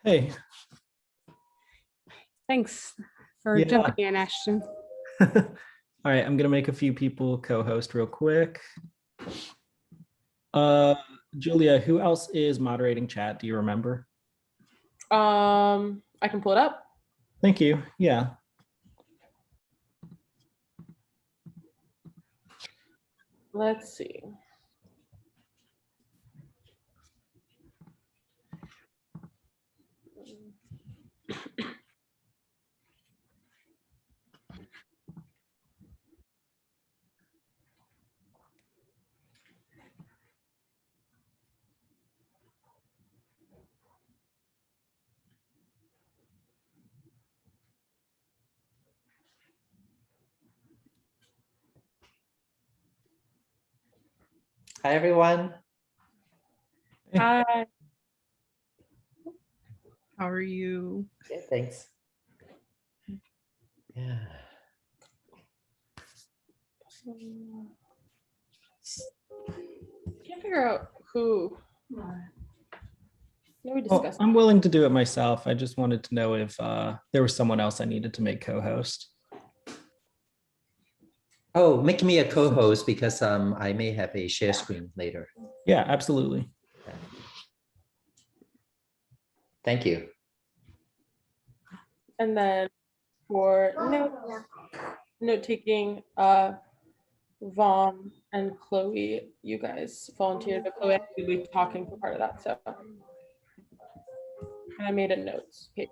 Hey, Thanks for yeah. jumping in, Ashton. All right, I'm gonna make a few people co-host real quick. Uh, Julia, who else is moderating chat? Do you remember? I can pull it up. Thank you. Yeah. Let's see. Hi, everyone. Hi. How are you? Okay, thanks. Yeah. Can't figure out who. No, we Well, discussed. I'm willing to do it myself. I just wanted to know if there was someone else I needed to make co-host. Oh, make me a co-host because I may have a share screen later. Yeah, absolutely. Thank you. And then for note taking, Vaughn and Chloe, you guys volunteered, but Chloe will be talking for part of that. So, and I made a notes page.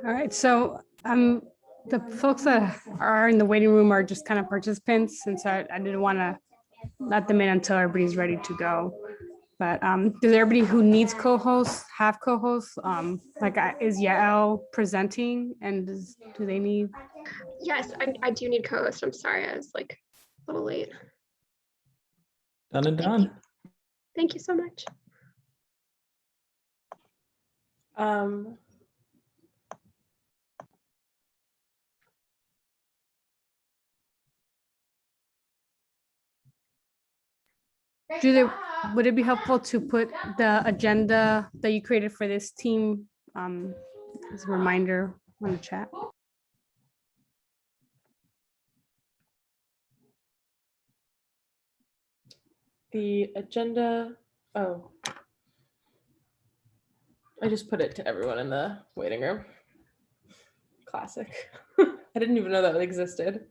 All right, so the folks that are in the waiting room are just kind of participants, and so I didn't want to let them in until everybody's ready to go. But does everybody who needs co-hosts have co-hosts? Is Yael presenting, and do they need? Yes, I do need co-host. I'm sorry, I was like a little late. Done and done. Thank you so much. Would it be helpful to put the agenda that you created for this team as a reminder on the chat? The agenda. Oh, I just put it to everyone in the waiting room. Classic. I didn't even know that existed.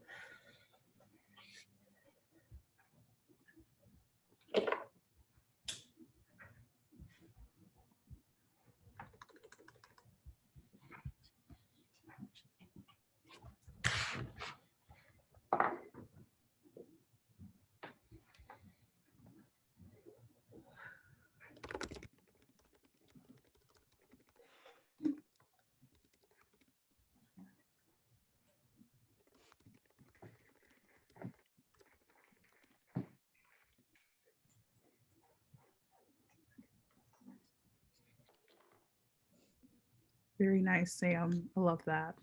Very nice, Sam. I love that.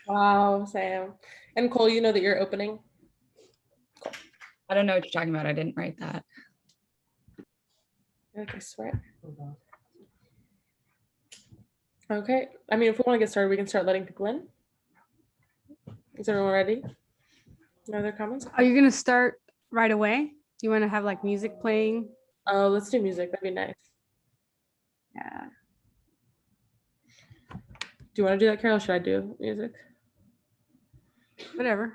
Wow, Sam. And Cole, you know that you're opening? I don't know what you're talking about. I didn't write that. I swear. Okay. I mean, if we want to get started, we can start letting people in. Is everyone ready? No other comments? Are you gonna start right away? Do you want to have like music playing? Oh, let's do music. That'd be nice. Yeah. Do you want to do that, Carol? Should I do music? Whatever.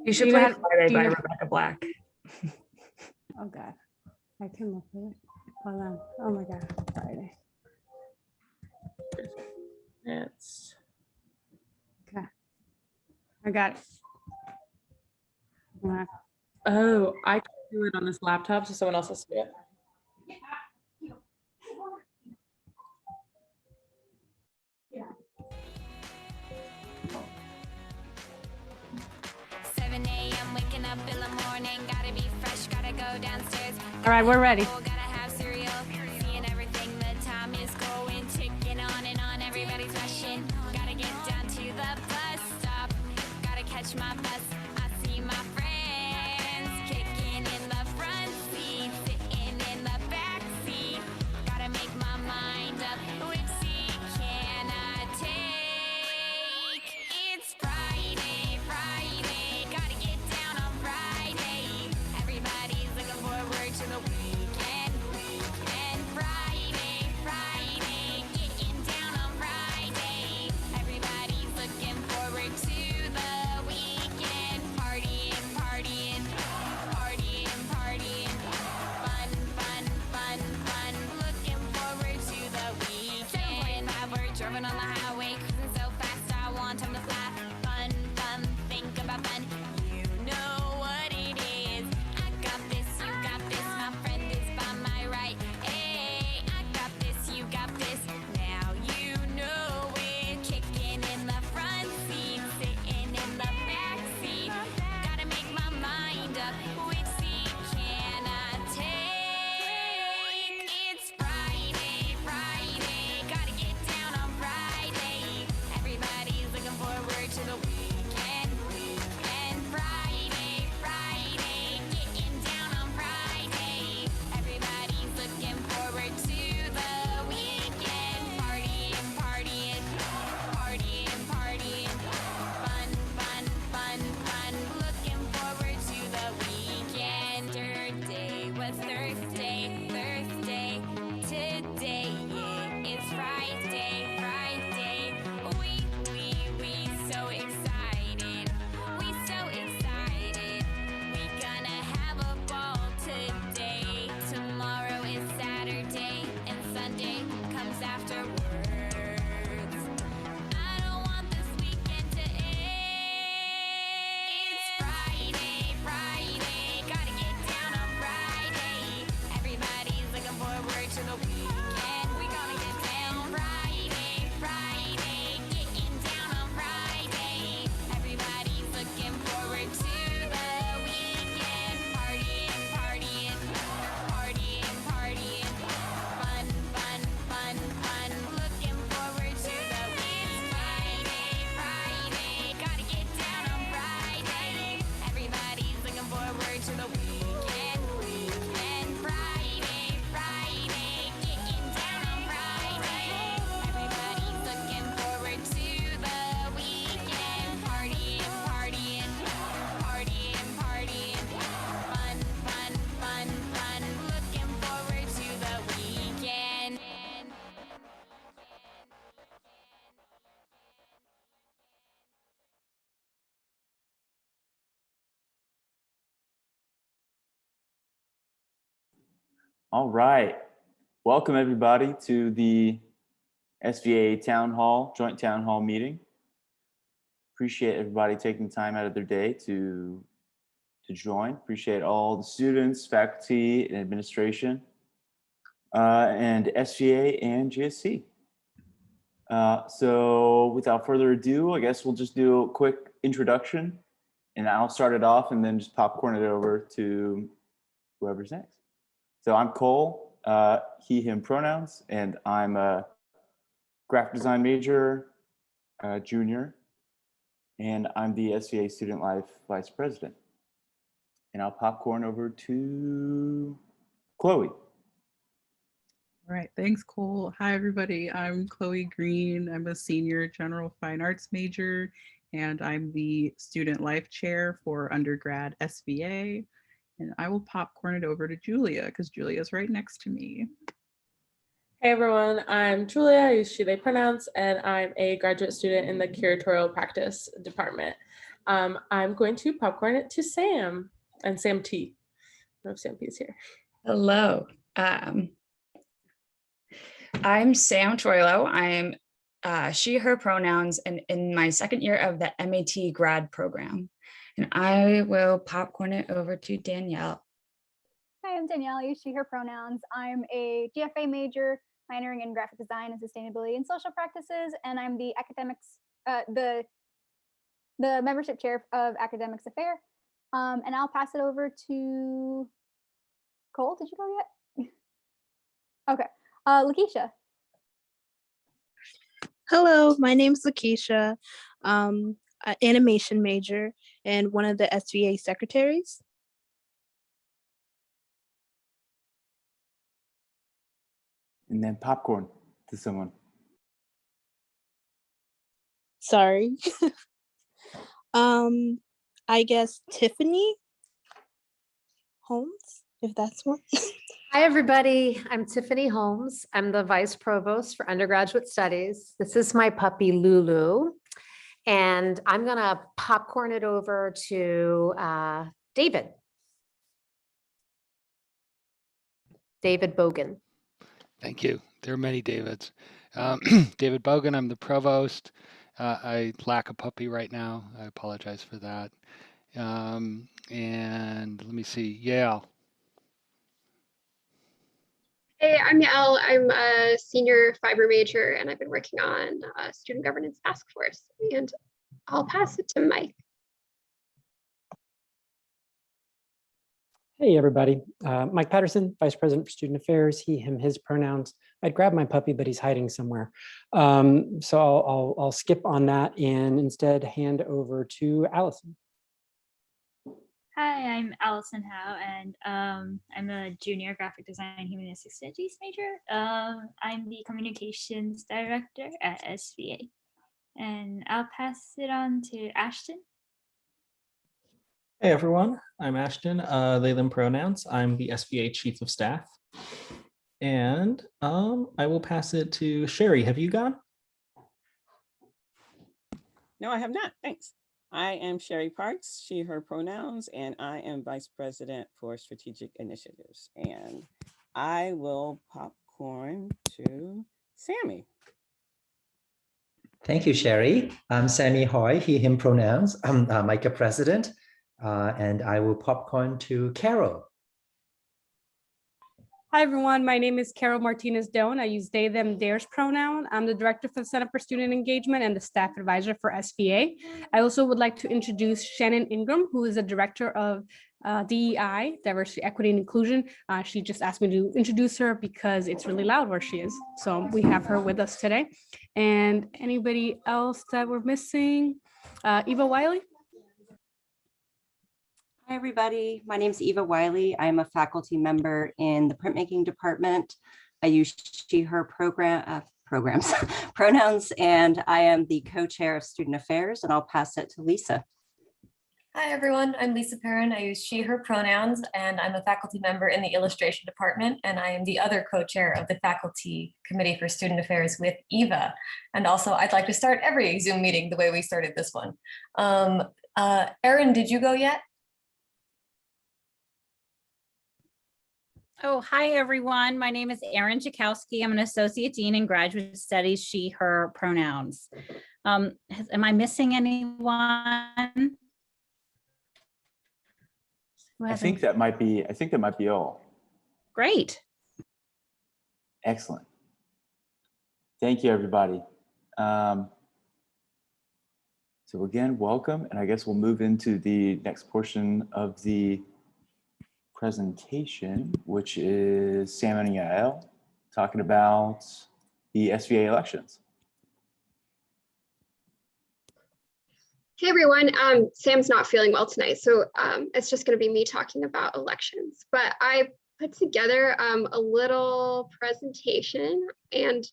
You should Do you play know how- Friday do you by know- Rebecca Black. Oh God, I can look at it. Hold on. Oh my God, Friday. It's Okay, I got it. oh, I can do it on this laptop, so someone else has to do it. All right, we're ready. My bus, I see my friends kicking in the front seat, sitting in the back seat. Gotta make my mind up, which seat can I take? It's Friday, Friday, gotta get down on Friday. Everybody's looking forward to the weekend, weekend. Friday, Friday, getting down on Friday. Everybody's looking forward to the weekend, partying, partying, partying, partying, fun, fun, fun, fun. Looking forward to the weekend. 7:45, we're driving on the highway, cruising so fast, I want time to fly. Fun, fun, think about fun. You know what it is. I got this, you got this. My friend is by my right. Hey, I got this, you got this. Now you know it. Kicking in the front seat, sitting in the back seat. Gotta make my mind up, which seat can I take? It's Friday, Friday, gotta get down on Friday. Everybody's looking forward to the weekend, weekend. Friday, Friday, getting down on Friday. Everybody's looking forward to the weekend, partying, partying, partying, partying, fun, fun, fun, fun. Looking forward to the weekend. Thursday was Thursday, Thursday. Today, yeah, it's Friday, Friday. We so excited. We so excited. We gonna have a ball today. Tomorrow is Saturday and Sunday comes afterwards. I don't want this weekend to end. It's Friday, Friday, gotta get down on Friday. Everybody's looking forward to the weekend. We gonna get down Friday, Friday, getting down on Friday. Everybody's looking forward to the weekend, partying, partying, partying, partying, fun, fun, fun, fun. Looking forward to the weekend. Friday, Friday, gotta get down on Friday. Everybody's looking forward to the weekend, weekend. Friday, Friday, getting down on Friday. Everybody's looking forward to the weekend, partying, partying, partying, partying, fun, fun, fun, fun. Looking forward to the weekend. All right. Welcome everybody to the SVA Town Hall, Joint Town Hall meeting. Appreciate everybody taking time out of their day to join. Appreciate all the students, faculty, and administration, and SVA and GSC. So without further ado, I guess we'll just do a quick introduction and I'll start it off and then just popcorn it over to whoever's next. So I'm Cole, he, him pronouns, and I'm a graphic design major, junior, and I'm the SVA Student Life Vice President. And I'll popcorn over to Chloe. All right, thanks, Cole. Hi, everybody. I'm Chloe Green. I'm a senior general fine arts major, and I'm the student life chair for undergrad SVA. And I will popcorn it over to Julia because Julia's right next to me. Hey everyone, I'm Julia, I use she, they pronouns, and I'm a graduate student in the curatorial practice department. I'm going to popcorn it to Sam and Sam T. I don't know if Sam P is here. Hello. I'm Sam Troilo. I'm she, her pronouns, and in my second year of the MAT grad program. And I will popcorn it over to Danielle. Hi, I'm Danielle. I use she, her pronouns. I'm a GFA major, minoring in graphic design and sustainability and social practices, and I'm the academics, the membership chair of Academics Affair. And I'll pass it over to Cole, did you go yet? Okay. Lakeisha. Hello, my name's Lakeisha, animation major and one of the SVA secretaries. And then popcorn to someone. Sorry. I guess Tiffany Holmes, if that's one. Hi, everybody. I'm Tiffany Holmes. I'm the Vice Provost for Undergraduate Studies. This is my puppy, Lulu. And I'm going to popcorn it over to David. David Bogan. Thank you. There are many Davids. David Bogan, I'm the provost. I lack a puppy right now. I apologize for that. And let me see, Yale. Hey, I'm Yael. I'm a senior fiber major, and I've been working on a student governance task force. And I'll pass it to Mike. Hey, everybody. Mike Patterson, Vice President for Student Affairs, he, him, his pronouns. I'd grab my puppy, but he's hiding somewhere. So I'll skip on that and instead hand over to Allison. Hi, I'm Allison Howe, and I'm a junior graphic design humanistic studies major. I'm the communications director at SVA, and I'll pass it on to Ashton. Hey everyone, I'm Ashton, they, them pronouns. I'm the SVA Chief of Staff. And I will pass it to Sherry. Have you gone? No, I have not. Thanks. I am Sherry Parks, she, her pronouns, and I am Vice President for Strategic Initiatives. And I will popcorn to Sammy. Thank you, Sherry. I'm Sammy Hoy, he, him pronouns. I'm Micah President, and I will popcorn to Carol. Hi, everyone. My name is Carol Martinez-Doan. I use they, them, theirs pronoun. I'm the Director for the Center for Student Engagement and the Staff Advisor for SVA. I also would like to introduce Shannon Ingram, who is the Director of DEI, Diversity, Equity, and Inclusion. She just asked me to introduce her because it's really loud where she is. So we have her with us today. And anybody else that we're missing? Eva Wiley? Hi, everybody. My name is Eva Wiley. I'm a faculty member in the printmaking department. I use she, her programs, pronouns, and I am the co-chair of student affairs, and I'll pass it to Lisa. Hi, everyone. I'm Lisa Perrin. I use she, her pronouns, and I'm a faculty member in the illustration department, and I am the other co-chair of the faculty committee for student affairs with Eva. And also, I'd like to start every Zoom meeting the way we started this one. Erin, did you go yet? Oh, hi, everyone. My name is Erin Jakowski. I'm an associate dean in graduate studies, she, her pronouns. Am I missing anyone? I think that might be all. Great. Excellent. Thank you, everybody. So again, welcome. And I guess we'll move into the next portion of the presentation, which is Sam and Yael talking about the SVA elections. Hey everyone, Sam's not feeling well tonight, so it's just going to be me talking about elections. But I put together a little presentation, and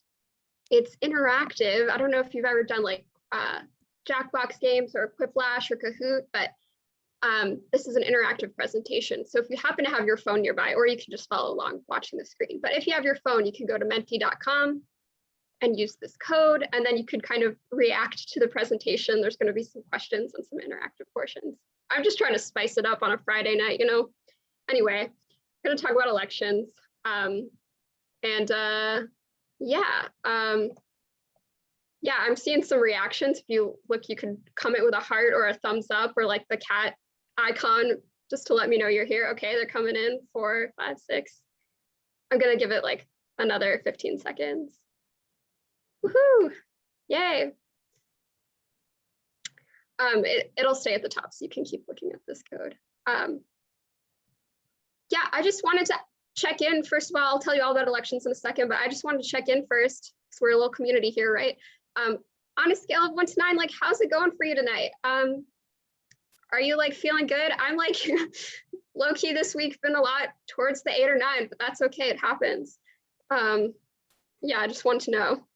it's interactive. I don't know if you've ever done like Jackbox games or Quiplash or Kahoot, but this is an interactive presentation. So if you happen to have your phone nearby, or you can just follow along watching the screen, but if you have your phone, you can go to menti.com and use this code, and then you could kind of react to the presentation. There's going to be some questions and some interactive portions. I'm just trying to spice it up on a Friday night, you know. Anyway, I'm going to talk about elections. Yeah, I'm seeing some reactions. If you look, you can comment with a heart or a thumbs up or like the cat icon, just to let me know you're here. Okay, they're coming in, 4, 5, 6. I'm going to give it like another 15 seconds. Woohoo! Yay! It'll stay at the top, so you can keep looking at this code. Yeah, I just wanted to check in. First of all, I'll tell you all about elections in a second, but I just wanted to check in first because we're a little community here, right? On a scale of 1 to 9, like, how's it going for you tonight? Are you like feeling good? I'm like low key this week been a lot towards the 8 or 9, but that's okay. It happens. Yeah, I just wanted to know.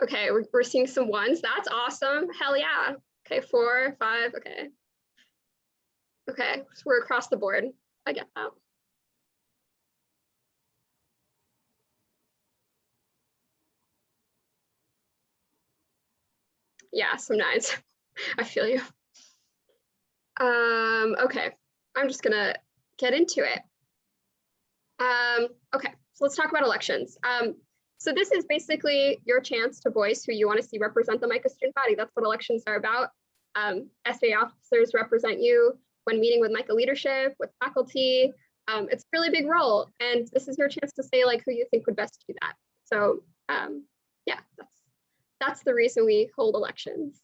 Okay, we're seeing some 1s. That's awesome. Hell yeah. Okay, 4, 5. Okay. Okay, so we're across the board. I get that. Yeah, some 9s. I feel you. Okay, I'm just gonna get into it. Okay, so let's talk about elections. So this is basically your chance to voice who you want to see represent the MICA student body. That's what elections are about. SVA officers represent you when meeting with MICA leadership, with faculty. It's a really big role, and this is your chance to say like who you think would best do that. So yeah, that's the reason we hold elections.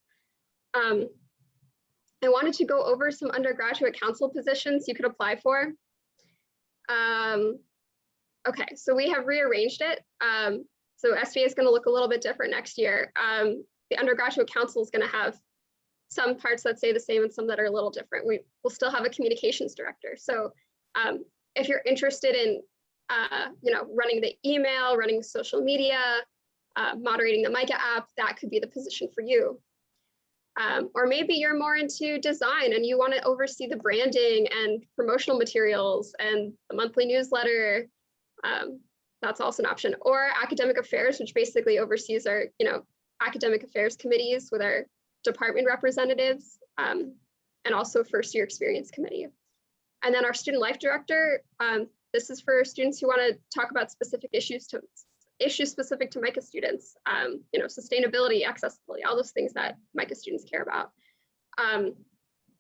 I wanted to go over some undergraduate council positions you could apply for. Okay, so we have rearranged it. So SVA is going to look a little bit different next year. The undergraduate council is going to have some parts that stay the same and some that are a little different. We will still have a communications director. So if you're interested in running the email, running social media, moderating the MICA app, that could be the position for you. Or maybe you're more into design and you want to oversee the branding and promotional materials and the monthly newsletter. That's also an option. Or academic affairs, which basically oversees our, academic affairs committees with our department representatives, and also first year experience committee. And then our student life director, this is for students who want to talk about specific issues specific to MICA students, sustainability, accessibility, all those things that MICA students care about on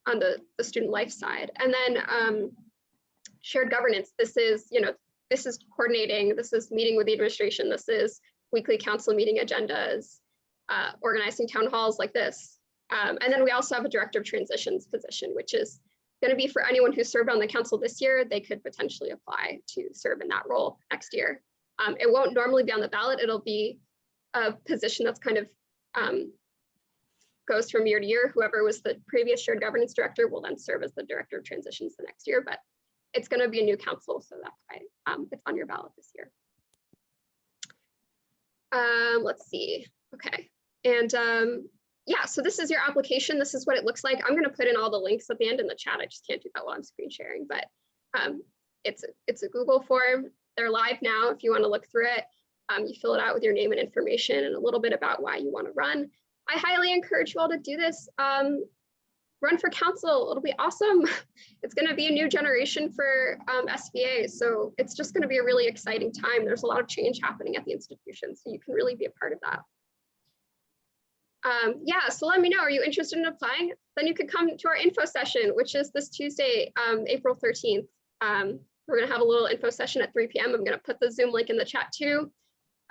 the student life side. And then shared governance, this is coordinating, this is meeting with the administration, this is weekly council meeting agendas, organizing town halls like this. And then we also have a director of transitions position, which is going to be for anyone who served on the council this year. They could potentially apply to serve in that role next year. It won't normally be on the ballot. It'll be a position that's kind of goes from year to year. Whoever was the previous shared governance director will then serve as the director of transitions the next year, but it's going to be a new council, so that's why it's on your ballot this year. Let's see. Okay. And yeah, so this is your application. This is what it looks like. I'm going to put in all the links at the end in the chat. I just can't do that while I'm screen sharing, but it's a Google form. They're live now if you want to look through it. You fill it out with your name and information and a little bit about why you want to run. I highly encourage you all to do this. Run for council. It'll be awesome. It's going to be a new generation for SVA. So it's just going to be a really exciting time. There's a lot of change happening at the institution, so you can really be a part of that. Yeah, so let me know, are you interested in applying? Then you could come to our info session, which is this Tuesday, April 13th. We're gonna have a little info session at 3 p.m. I'm gonna put the Zoom link in the chat too.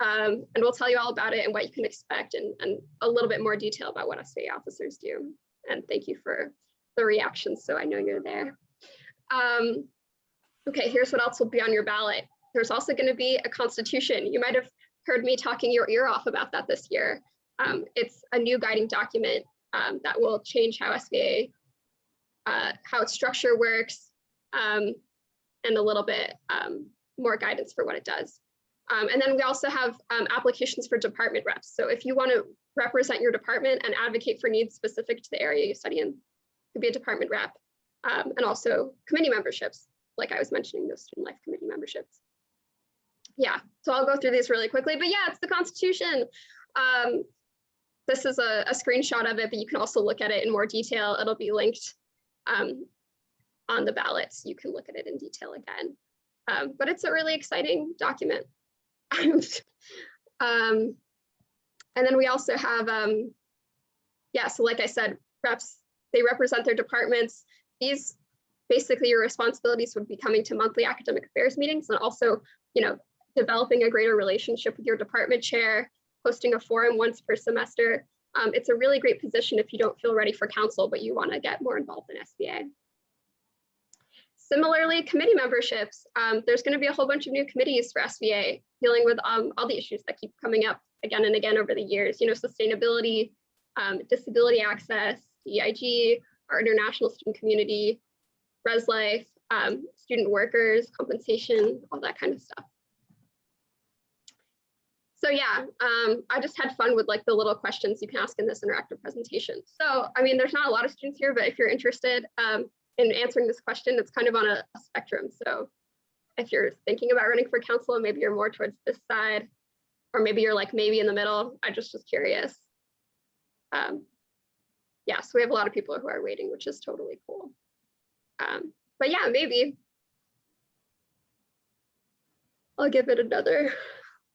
And we'll tell you all about it and what you can expect and a little bit more detail about what SVA officers do. And thank you for the reactions, so I know you're there. Okay, here's what else will be on your ballot. There's also gonna be a constitution. You might have heard me talking your ear off about that this year. It's a new guiding document that will change how SVA, how its structure works, and a little bit more guidance for what it does. And then we also have applications for department reps. So if you want to represent your department and advocate for needs specific to the area you study in, you could be a department rep. And also committee memberships, like I was mentioning, those student life committee memberships. Yeah, so I'll go through these really quickly, but yeah, it's the Constitution. This is a screenshot of it, but you can also look at it in more detail. It'll be linked on the ballot, so you can look at it in detail again. But it's a really exciting document. And then we also have, yeah, so like I said, reps, they represent their departments. These, basically your responsibilities would be coming to monthly academic affairs meetings and also, developing a greater relationship with your department chair, hosting a forum once per semester. It's a really great position if you don't feel ready for council, but you want to get more involved in SVA. Similarly, committee memberships. There's going to be a whole bunch of new committees for SVA dealing with all the issues that keep coming up again and again over the years. You know, sustainability, disability access, DEIG, our international student community, Res Life, student workers, compensation, all that kind of stuff. So yeah, I just had fun with like the little questions you can ask in this interactive presentation. So, I mean, there's not a lot of students here, but if you're interested in answering this question, it's kind of on a spectrum. So if you're thinking about running for council, maybe you're more towards this side, or maybe you're like maybe in the middle. I just was curious. Yeah, so we have a lot of people who are waiting, which is totally cool. But yeah, maybe. I'll give it another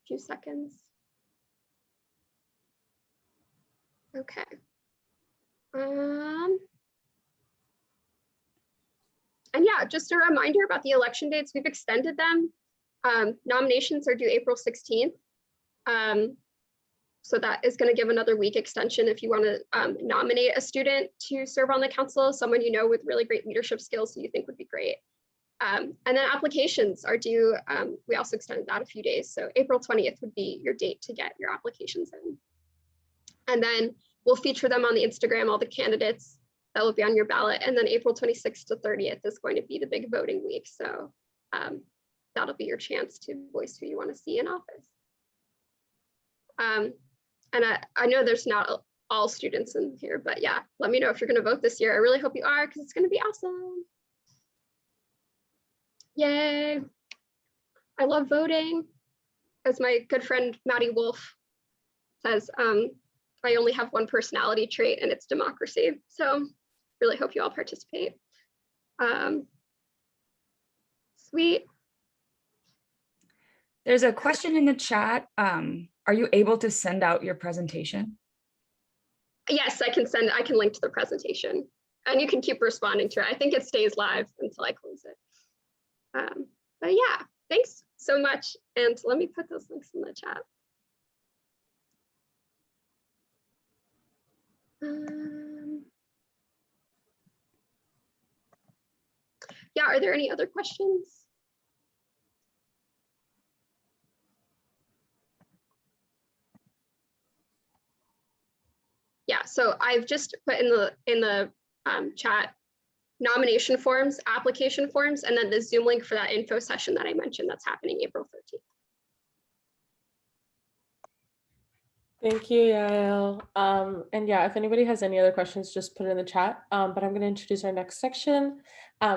few seconds. Okay. And yeah, just a reminder about the election dates. We've extended them. Nominations are due April 16th. So that is going to give another week extension if you want to nominate a student to serve on the council, someone you know with really great leadership skills who you think would be great. And then applications are due. We also extended that a few days. So April 20th would be your date to get your applications in. And then we'll feature them on the Instagram, all the candidates that will be on your ballot. And then April 26th to 30th is going to be the big voting week. So that'll be your chance to voice who you want to see in office. And I know there's not all students in here, but yeah, let me know if you're going to vote this year. I really hope you are, because it's going to be awesome. Yay. I love voting. As my good friend Maddie Wolf says, I only have one personality trait, and it's democracy. So really hope you all participate. Sweet. There's a question in the chat. Are you able to send out your presentation? Yes, I can link to the presentation, and you can keep responding to it. I think it stays live until I close it. But yeah, thanks so much. And let me put those links in the chat. Yeah, are there any other questions? Yeah, so I've just put in the chat nomination forms, application forms, and then the Zoom link for that info session that I mentioned that's happening April 13th. Thank you, Yael. And yeah, if anybody has any other questions, just put it in the chat. But I'm going to introduce our next section.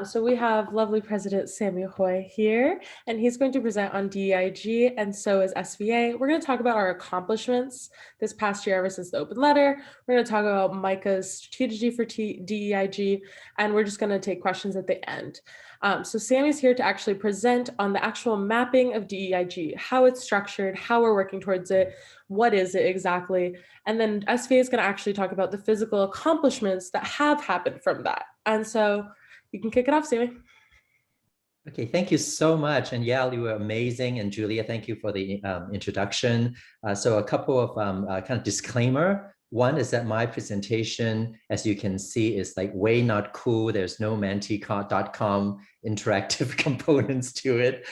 So we have lovely President Sammy Hoy here, and he's going to present on DEIG, and so is SVA. We're going to talk about our accomplishments this past year ever since the open letter. We're going to talk about Micah's strategy for DEIG, and we're just going to take questions at the end. So Sammy's here to actually present on the actual mapping of DEIG, how it's structured, how we're working towards it, what is it exactly, and then SVA is going to actually talk about the physical accomplishments that have happened from that. And so you can kick it off, Sammy. Okay, thank you so much. And Yael, you were amazing. And Julia, thank you for the introduction. So a couple of kind of disclaimer. One is that my presentation, as you can see, is like way not cool. There's no menti.com interactive components to it.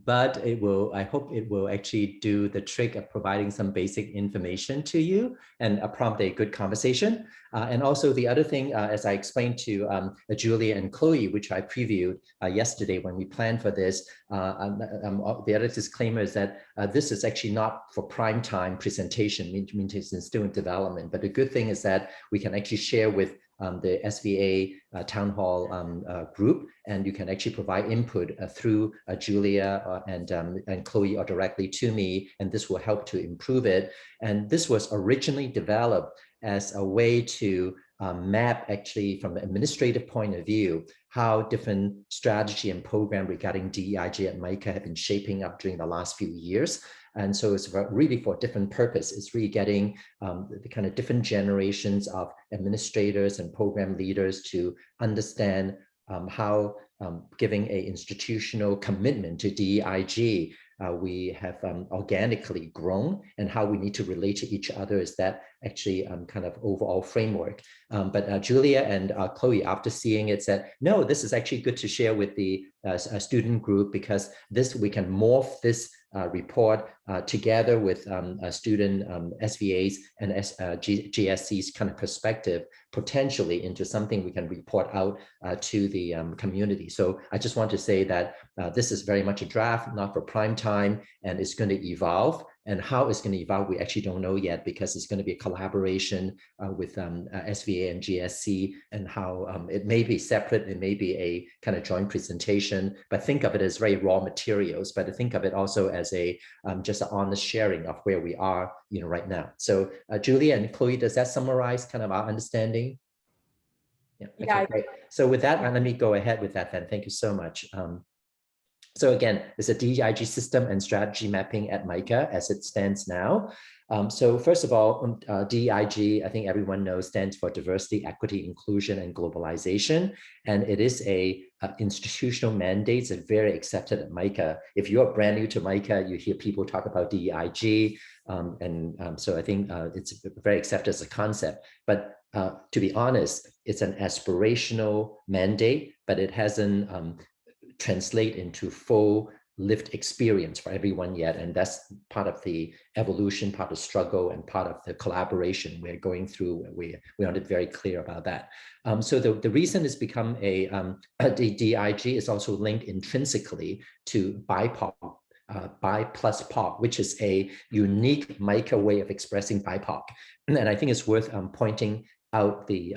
But it will, I hope it will actually do the trick of providing some basic information to you and prompt a good conversation. And also the other thing, as I explained to Julia and Chloe, which I previewed yesterday when we planned for this, the other disclaimer is that this is actually not for prime time presentation, means it's still in development. But the good thing is that we can actually share with the SVA town hall group, and you can actually provide input through Julia and Chloe or directly to me, and this will help to improve it. And this was originally developed as a way to map, actually from an administrative point of view, how different strategy and program regarding DEIG at MICA have been shaping up during the last few years. And so it's really for different purpose. It's really getting the kind of different generations of administrators and program leaders to understand how giving an institutional commitment to DEIG we have organically grown, and how we need to relate to each other is that actually kind of overall framework. But Julia and Chloe, after seeing it, said, no, this is actually good to share with the student group, because this we can morph this report together with student SVAs and GSC's kind of perspective potentially into something we can report out to the community. So I just want to say that this is very much a draft, not for prime time, and it's going to evolve. And how it's going to evolve, we actually don't know yet, because it's going to be a collaboration with SVA and GSC, and how it may be separate, it may be a kind of joint presentation, but think of it as very raw materials, but think of it also as a just an honest sharing of where we are, right now. So Julia and Chloe, does that summarize kind of our understanding? Yeah, okay, great. So with that, let me go ahead with that then. Thank you so much. So again, it's a DEIG system and strategy mapping at MICA as it stands now. So first of all, DEIG, I think everyone knows, stands for Diversity, Equity, Inclusion, and Globalization. And it is a institutional mandate that's very accepted at MICA. If you're brand new to MICA, you hear people talk about DEIG. So I think it's very accepted as a concept. But to be honest, it's an aspirational mandate, but it hasn't translate into full lived experience for everyone yet. And that's part of the evolution, part of the struggle, and part of the collaboration we're going through. We want it very clear about that. So the reason it's become a DEIG is also linked intrinsically to BIPOC, Bi plus POC, which is a unique MICA way of expressing BIPOC. And I think it's worth pointing out the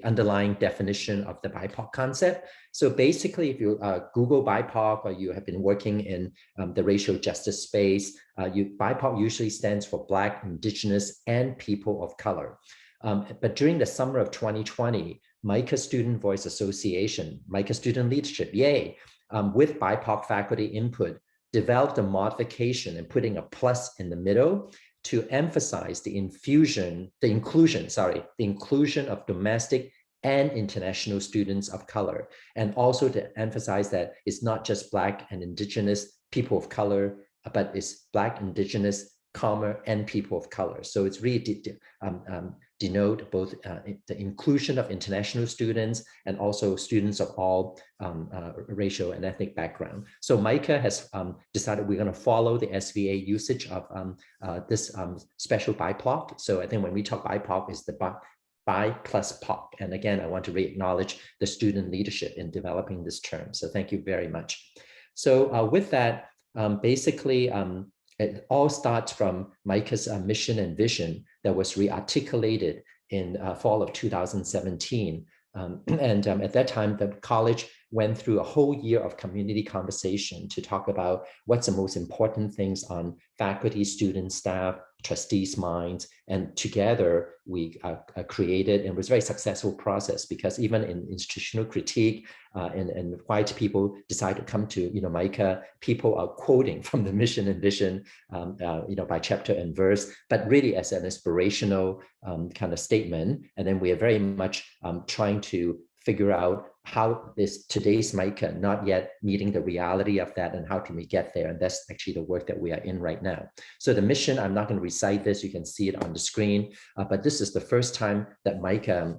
underlying definition of the BIPOC concept. So basically, if you Google BIPOC, or you have been working in the racial justice space, BIPOC usually stands for Black, Indigenous, and People of Color. But during the summer of 2020, MICA Student Voice Association, MICA Student Leadership, yay, with BIPOC faculty input, developed a modification and putting a plus in the middle to emphasize the inclusion of domestic and international students of color, and also to emphasize that it's not just Black and Indigenous people of color, but it's Black, Indigenous, and people of color. So it's really denote both the inclusion of international students and also students of all racial and ethnic background. So MICA has decided we're going to follow the SVA usage of this special BIPOC. So I think when we talk BIPOC, is the Bi plus POC. And again, I want to re-acknowledge the student leadership in developing this term. So thank you very much. So with that, basically, it all starts from MICA's mission and vision that was re-articulated in fall of 2017. At that time, the college went through a whole year of community conversation to talk about what's the most important things on faculty, students, staff, trustees' minds. And together we created, and it was a very successful process, because even in institutional critique and white people decide to come to MICA, people are quoting from the mission and vision by chapter and verse, but really as an inspirational kind of statement. And then we are very much trying to figure out how is today's MICA not yet meeting the reality of that, and how can we get there? And that's actually the work that we are in right now. So the mission, I'm not going to recite this, you can see it on the screen, but this is the first time that MICA,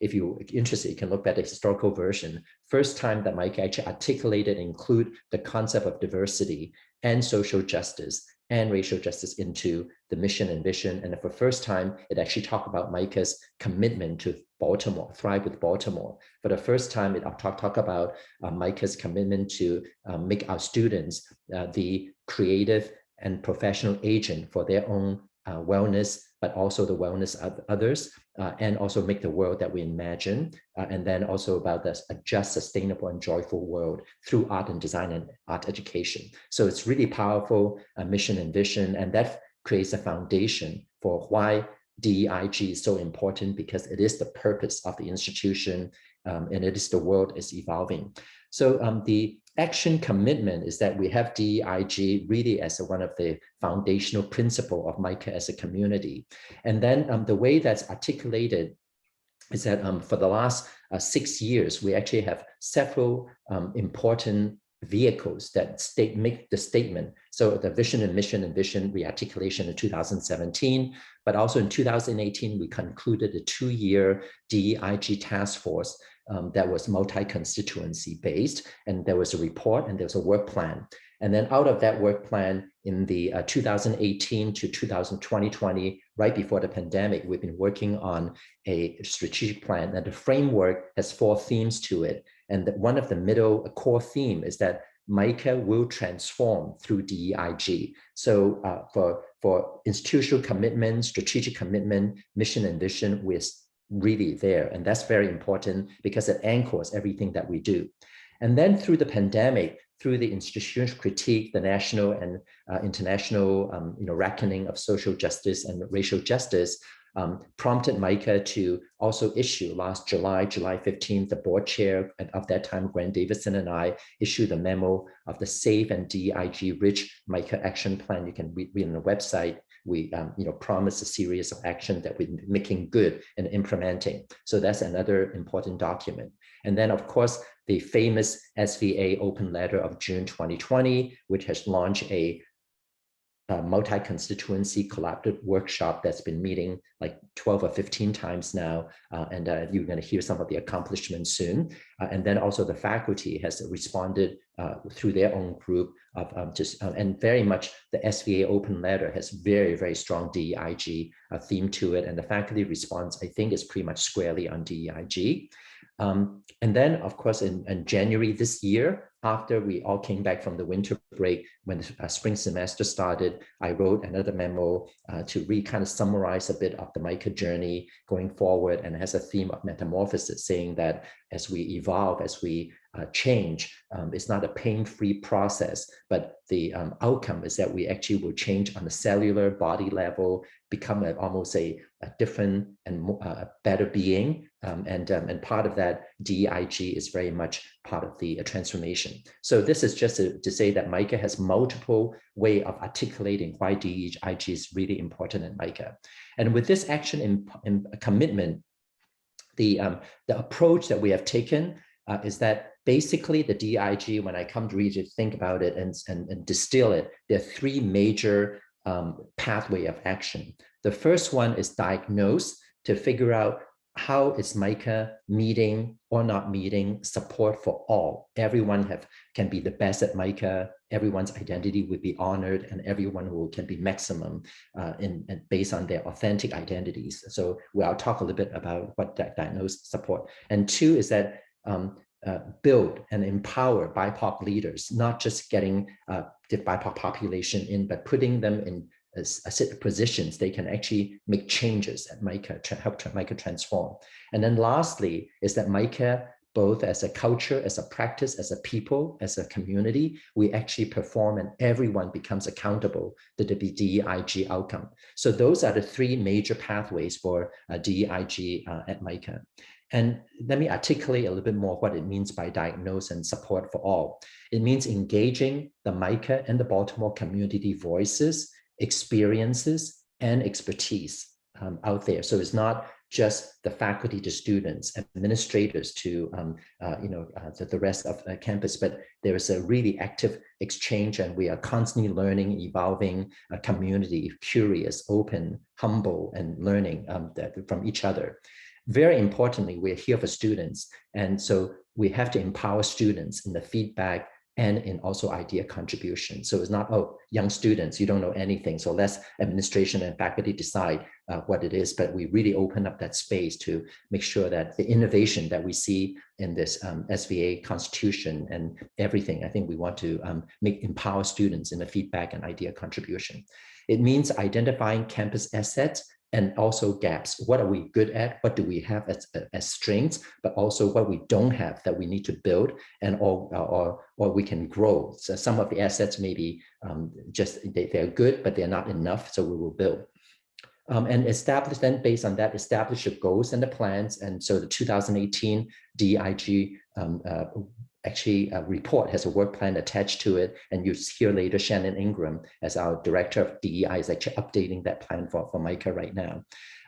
if you're interested, you can look at the historical version, first time that MICA actually articulated and include the concept of diversity and social justice and racial justice into the mission and vision. And for the first time, it actually talked about MICA's commitment to Baltimore, Thrive with Baltimore. For the first time, it talked about MICA's commitment to make our students the creative and professional agent for their own wellness, but also the wellness of others, and also make the world that we imagine. And then also about this a just, sustainable, and joyful world through art and design and art education. So it's really powerful mission and vision, and that creates a foundation for why DEIG is so important, because it is the purpose of the institution, and it is the world is evolving. So the action commitment is that we have DEIG really as one of the foundational principle of MICA as a community. And then the way that's articulated is that for the last 6 years, we actually have several important vehicles that make the statement. So the vision and mission rearticulation in 2017, but also in 2018, we concluded a 2-year DEIG task force that was multi-constituency based. And there was a report and there was a work plan. And then out of that work plan in the 2018 to 2020, right before the pandemic, we've been working on a strategic plan, and the framework has 4 themes to it. And one of the middle core theme is that MICA will transform through DEIG. So for institutional commitment, strategic commitment, mission and vision, we're really there. And that's very important because it anchors everything that we do. And then through the pandemic, through the institutional critique, the national and international reckoning of social justice and racial justice, prompted MICA to also issue last July 15th, the board chair of that time, Grant Davidson, and I issued a memo of the Safe and DEIG Rich MICA Action Plan. You can read on the website. We promise a series of action that we're making good and implementing. So that's another important document. And then, of course, the famous SVA open letter of June 2020, which has launched a multi-constituency collaborative workshop that's been meeting like 12 or 15 times now. And you're going to hear some of the accomplishments soon. And then also the faculty has responded through their own group and very much the SVA open letter has very, very strong DEIG theme to it. And the faculty response, I think, is pretty much squarely on DEIG. And then, of course, in January this year, after we all came back from the winter break, when the spring semester started, I wrote another memo to kind of summarize a bit of the MICA journey going forward, and it has a theme of metamorphosis, saying that as we evolve, as we change, it's not a pain-free process, but the outcome is that we actually will change on the cellular body level, become almost a different and a better being. And part of that DEIG is very much part of the transformation. So this is just to say that MICA has multiple way of articulating why DEIG is really important in MICA. And with this action and commitment, the approach that we have taken is that basically the DEIG, when I come to read it, think about it and distill it, there are 3 major pathway of action. The first one is diagnose, to figure out how is MICA meeting or not meeting support for all. Everyone can be the best at MICA, everyone's identity would be honored, and everyone who can be maximum based on their authentic identities. So I'll talk a little bit about what that diagnose support. And 2 is that build and empower BIPOC leaders, not just getting the BIPOC population in, but putting them in a set of positions they can actually make changes at MICA, help MICA transform. And then lastly is that MICA, both as a culture, as a practice, as a people, as a community, we actually perform and everyone becomes accountable to the DEIG outcome. So those are the 3 major pathways for DEIG at MICA. And let me articulate a little bit more what it means by diagnose and support for all. It means engaging the MICA and the Baltimore community voices, experiences, and expertise out there. So it's not just the faculty to students, administrators to the rest of the campus, but there is a really active exchange, and we are constantly learning, evolving a community, curious, open, humble, and learning from each other. Very importantly, we're here for students. And so we have to empower students in the feedback and in also idea contribution. So it's not, oh, young students, you don't know anything, so let's administration and faculty decide what it is, but we really open up that space to make sure that the innovation that we see in this SVA constitution and everything, I think we want to empower students in the feedback and idea contribution. It means identifying campus assets and also gaps. What are we good at? What do we have as strengths, but also what we don't have that we need to build and or we can grow. So some of the assets maybe they're good, but they're not enough, so we will build. And establish then, based on that, establish the goals and the plans. And so the 2018 DEIG report has a work plan attached to it. And you hear later Shannon Ingram, as our director of DEI, is actually updating that plan for MICA right now.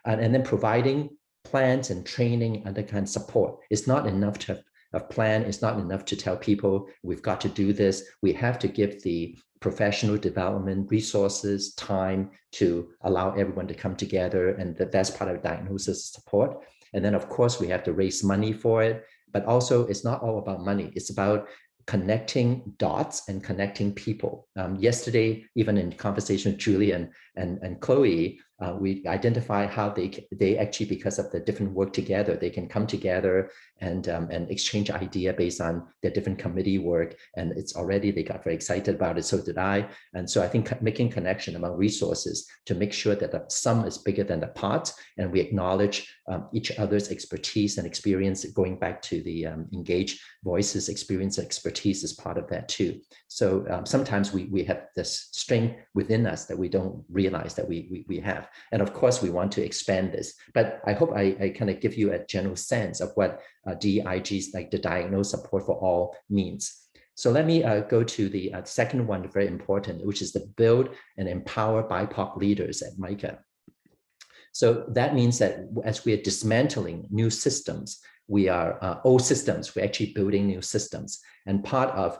And then providing plans and training and the kind of support. It's not enough to of plan. It's not enough to tell people we've got to do this. We have to give the professional development resources, time to allow everyone to come together, and that's part of diagnosis support. And then of course we have to raise money for it, but also it's not all about money. It's about connecting dots and connecting people. Yesterday, even in conversation with Julie and Chloe, we identify how they actually, because of the different work together, they can come together and exchange idea based on their different committee work. And it's already, they got very excited about it. So did I. And so I think making connection among resources to make sure that the sum is bigger than the part, and we acknowledge each other's expertise and experience, going back to the engage voices, experience, expertise is part of that too. So sometimes we have this strength within us that we don't realize that we have. And of course, we want to expand this. But I hope I kind of give you a general sense of what DEIGs, like the Diagnose Support for All, means. So let me go to the second one, very important, which is to build and empower BIPOC leaders at MICA. So that means that as we are dismantling new systems, we are old systems, we're actually building new systems. And part of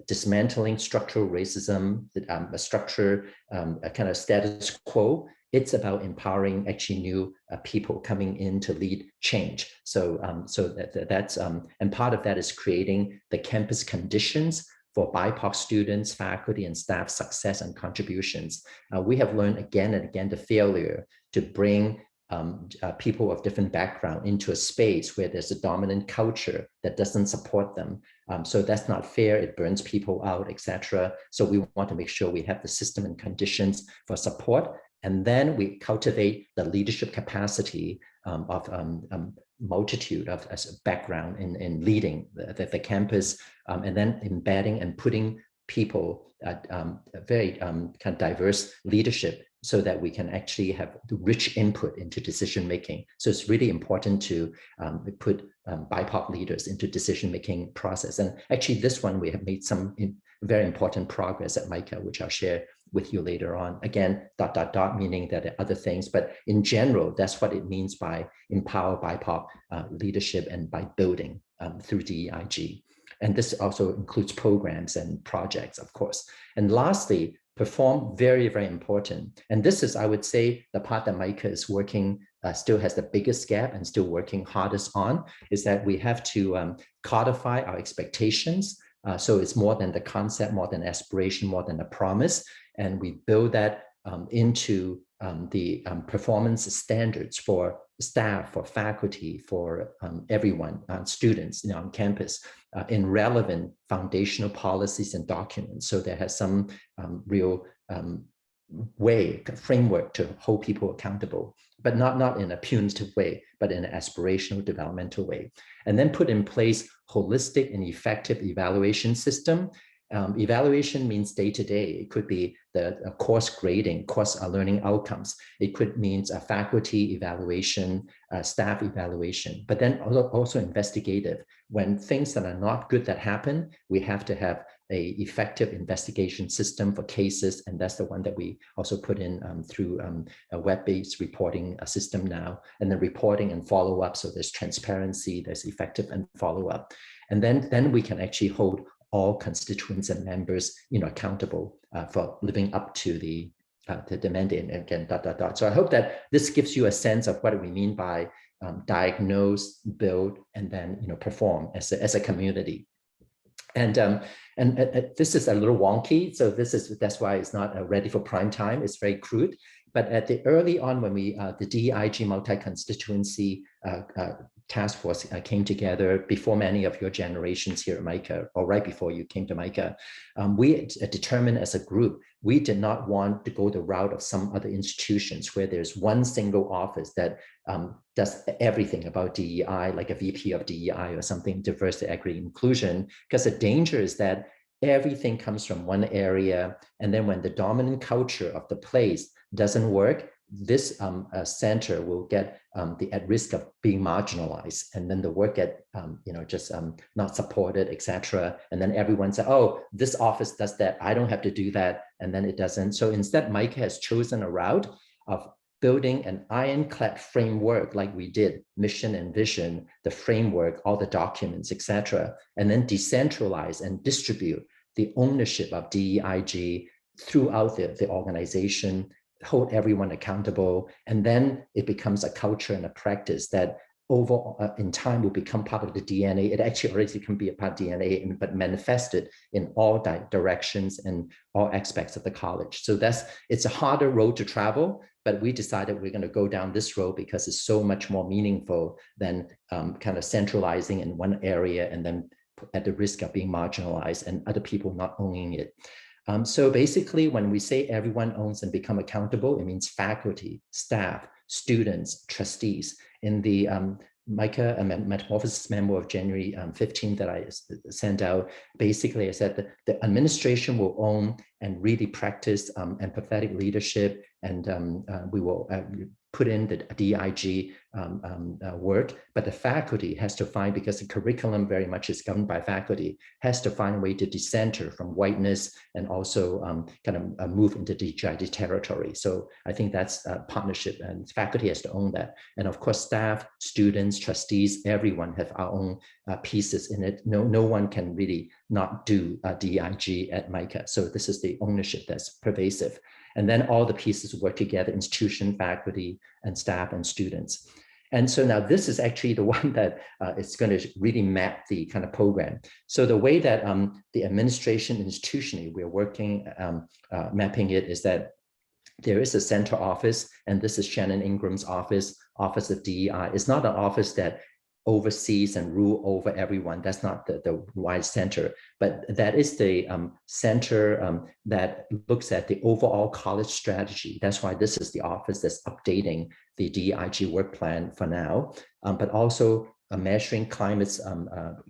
dismantling structural racism, a structure, a kind of status quo, it's about empowering actually new people coming in to lead change. So, that's and part of that is creating the campus conditions for BIPOC students, faculty, and staff success and contributions. We have learned again and again the failure to bring people of different background into a space where there's a dominant culture that doesn't support them. So that's not fair, it burns people out, etc. So we want to make sure we have the system and conditions for support. And then we cultivate the leadership capacity of multitude of background in leading the campus, and then embedding and putting people very kind of diverse leadership, so that we can actually have rich input into decision making. So it's really important to put BIPOC leaders into decision-making process. And actually this one, we have made some very important progress at MICA, which I'll share with you later on. Again, ... meaning that there are other things, but in general, that's what it means by empower BIPOC leadership and by building through DEIG. And this also includes programs and projects, of course. And lastly, perform, very, very important. And this is, I would say, the part that MICA is working, still has the biggest gap and still working hardest on, is that we have to codify our expectations. So it's more than the concept, more than aspiration, more than a promise. And we build that into the performance standards for staff, for faculty, for everyone, students on campus, in relevant foundational policies and documents. So there has some real framework to hold people accountable, but not in a punitive way, but in an aspirational, developmental way. And then put in place holistic and effective evaluation system. Evaluation means day-to-day. It could be the course grading, course learning outcomes. It could mean a faculty evaluation, staff evaluation, but then also investigative. When things that are not good that happen, we have to have an effective investigation system for cases, and that's the one that we also put in through a web-based reporting system now, and then reporting and follow-up. So there's transparency, there's effective and follow-up, and then we can actually hold all constituents and members, accountable for living up to the mandate. And again, ... So I hope that this gives you a sense of what we mean by diagnose, build, and then perform as a community. And this is a little wonky, so that's why it's not ready for prime time. It's very crude. But at the early on, when the DEIG multi-constituency task force came together before many of your generations here at MICA, or right before you came to MICA, we determined as a group, we did not want to go the route of some other institutions where there's one single office that does everything about DEI, like a VP of DEI or something, diversity, equity, inclusion, because the danger is that everything comes from one area, and then when the dominant culture of the place doesn't work, this center will get at risk of being marginalized, and then the work get just not supported, etc. And then everyone said, "Oh, this office does that. I don't have to do that," and then it doesn't. So instead, MICA has chosen a route of building an ironclad framework like we did, mission and vision, the framework, all the documents, etc., and then decentralize and distribute the ownership of DEIG throughout the organization, hold everyone accountable, and then it becomes a culture and a practice that over in time will become part of the DNA. It actually already can be a part of DNA, but manifested in all directions and all aspects of the college. So it's a harder road to travel, but we decided we're going to go down this road because it's so much more meaningful than kind of centralizing in one area and then at the risk of being marginalized and other people not owning it. So basically, when we say everyone owns and become accountable, it means faculty, staff, students, trustees. In the MICA Metamorphosis Memo of January 15 that I sent out, basically I said that the administration will own and really practice empathetic leadership, and we will put in the DIG work, but the faculty has to find, because the curriculum very much is governed by faculty, has to find a way to decenter from whiteness and also kind of move into DIG territory. So I think that's a partnership, and faculty has to own that. And of course, staff, students, trustees, everyone have our own pieces in it. No one can really not do DIG at MICA. So this is the ownership that's pervasive. And then all the pieces work together, institution, faculty, and staff and students. And so now this is actually the one that is going to really map the kind of program. So the way that the administration institutionally, we're working, mapping it, is that there is a center office, and this is Shannon Ingram's office, Office of DEI. It's not an office that oversees and rule over everyone. That's not the wide center, but that is the center that looks at the overall college strategy. That's why this is the office that's updating the DEIG work plan for now, but also measuring climates,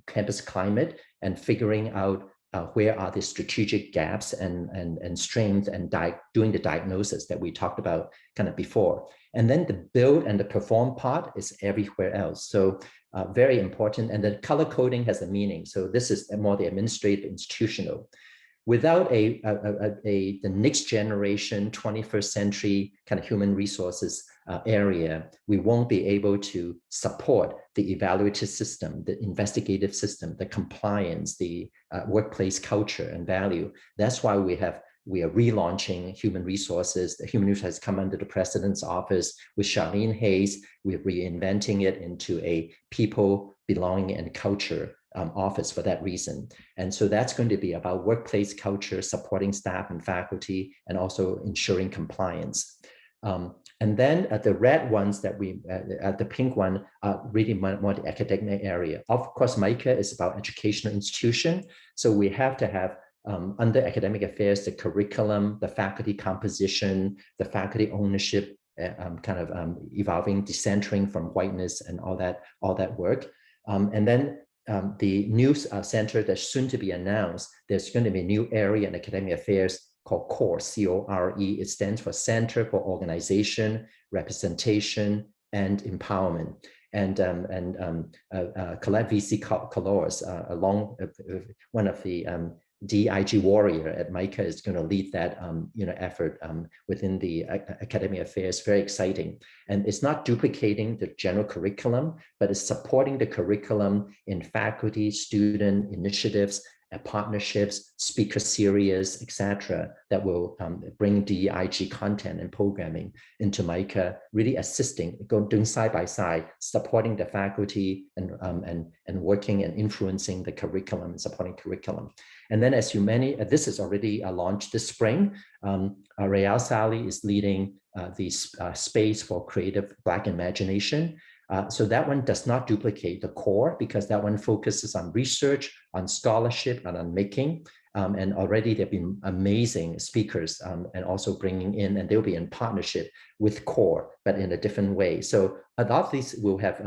campus climate, and figuring out where are the strategic gaps and strengths, and doing the diagnosis that we talked about kind of before. And then the build and the perform part is everywhere else. So very important. And the color coding has a meaning. So this is more the administrative, institutional. Without the next generation 21st century kind of human resources area, we won't be able to support the evaluative system, the investigative system, the compliance, the workplace culture and value. That's why we are relaunching human resources. The human resources has come under the president's office with Charlene Hayes. We're reinventing it into a people, belonging, and culture office for that reason. And so that's going to be about workplace culture, supporting staff and faculty, and also ensuring compliance. And then the red ones that the pink one are really more the academic area. Of course, MICA is about educational institution. So we have to have under academic affairs, the curriculum, the faculty composition, the faculty ownership, kind of evolving, decentering from whiteness and all that work. And then the new center that's soon to be announced, there's going to be a new area in academic affairs called CORE, C-O-R-E. It stands for Center for Organization, Representation, and Empowerment. And Colette V.C. Colores, along one of the DIG warrior at MICA, is going to lead that effort within the academic affairs. Very exciting. And it's not duplicating the general curriculum, but it's supporting the curriculum in faculty, student initiatives, partnerships, speaker series, etc., that will bring DIG content and programming into MICA, really assisting, doing side by side, supporting the faculty and working and influencing the curriculum and supporting curriculum. And then, as this is already launched this spring. Rayal Sali is leading the space for creative Black imagination. So that one does not duplicate the core, because that one focuses on research, on scholarship, and on making. And already there have been amazing speakers and also bringing in, and they'll be in partnership with core, but in a different way. So a lot of these will have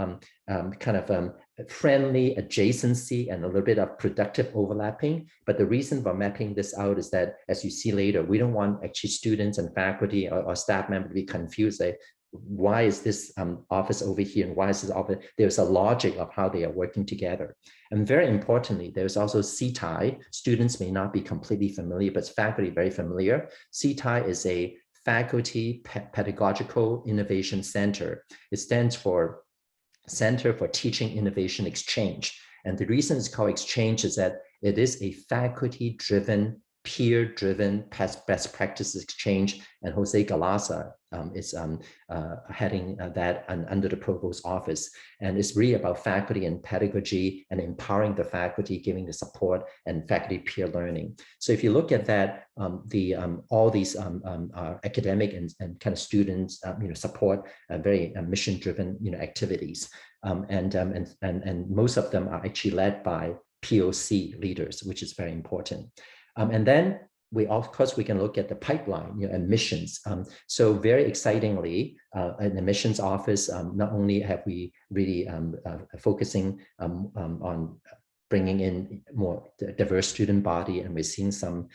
kind of friendly adjacency and a little bit of productive overlapping. But the reason for mapping this out is that, as you see later, we don't want actually students and faculty or staff members to be confused. Why is this office over here and why is this office? There's a logic of how they are working together. And very importantly, there's also CTI. Students may not be completely familiar, but faculty very familiar. CTI is a Faculty Pedagogical Innovation Center. It stands for Center for Teaching Innovation Exchange. And the reason it's called Exchange is that it is a faculty-driven, peer-driven best practices exchange, and Jose Galasa is heading that under the Provost's office. And it's really about faculty and pedagogy and empowering the faculty, giving the support and faculty peer learning. So if you look at that, all these academic and kind of students, support very mission-driven, activities, and most of them are actually led by POC leaders, which is very important. And then of course, we can look at the pipeline, and missions. So very excitingly, in the missions office, not only have we really focusing on bringing in more diverse student body, and we're seeing some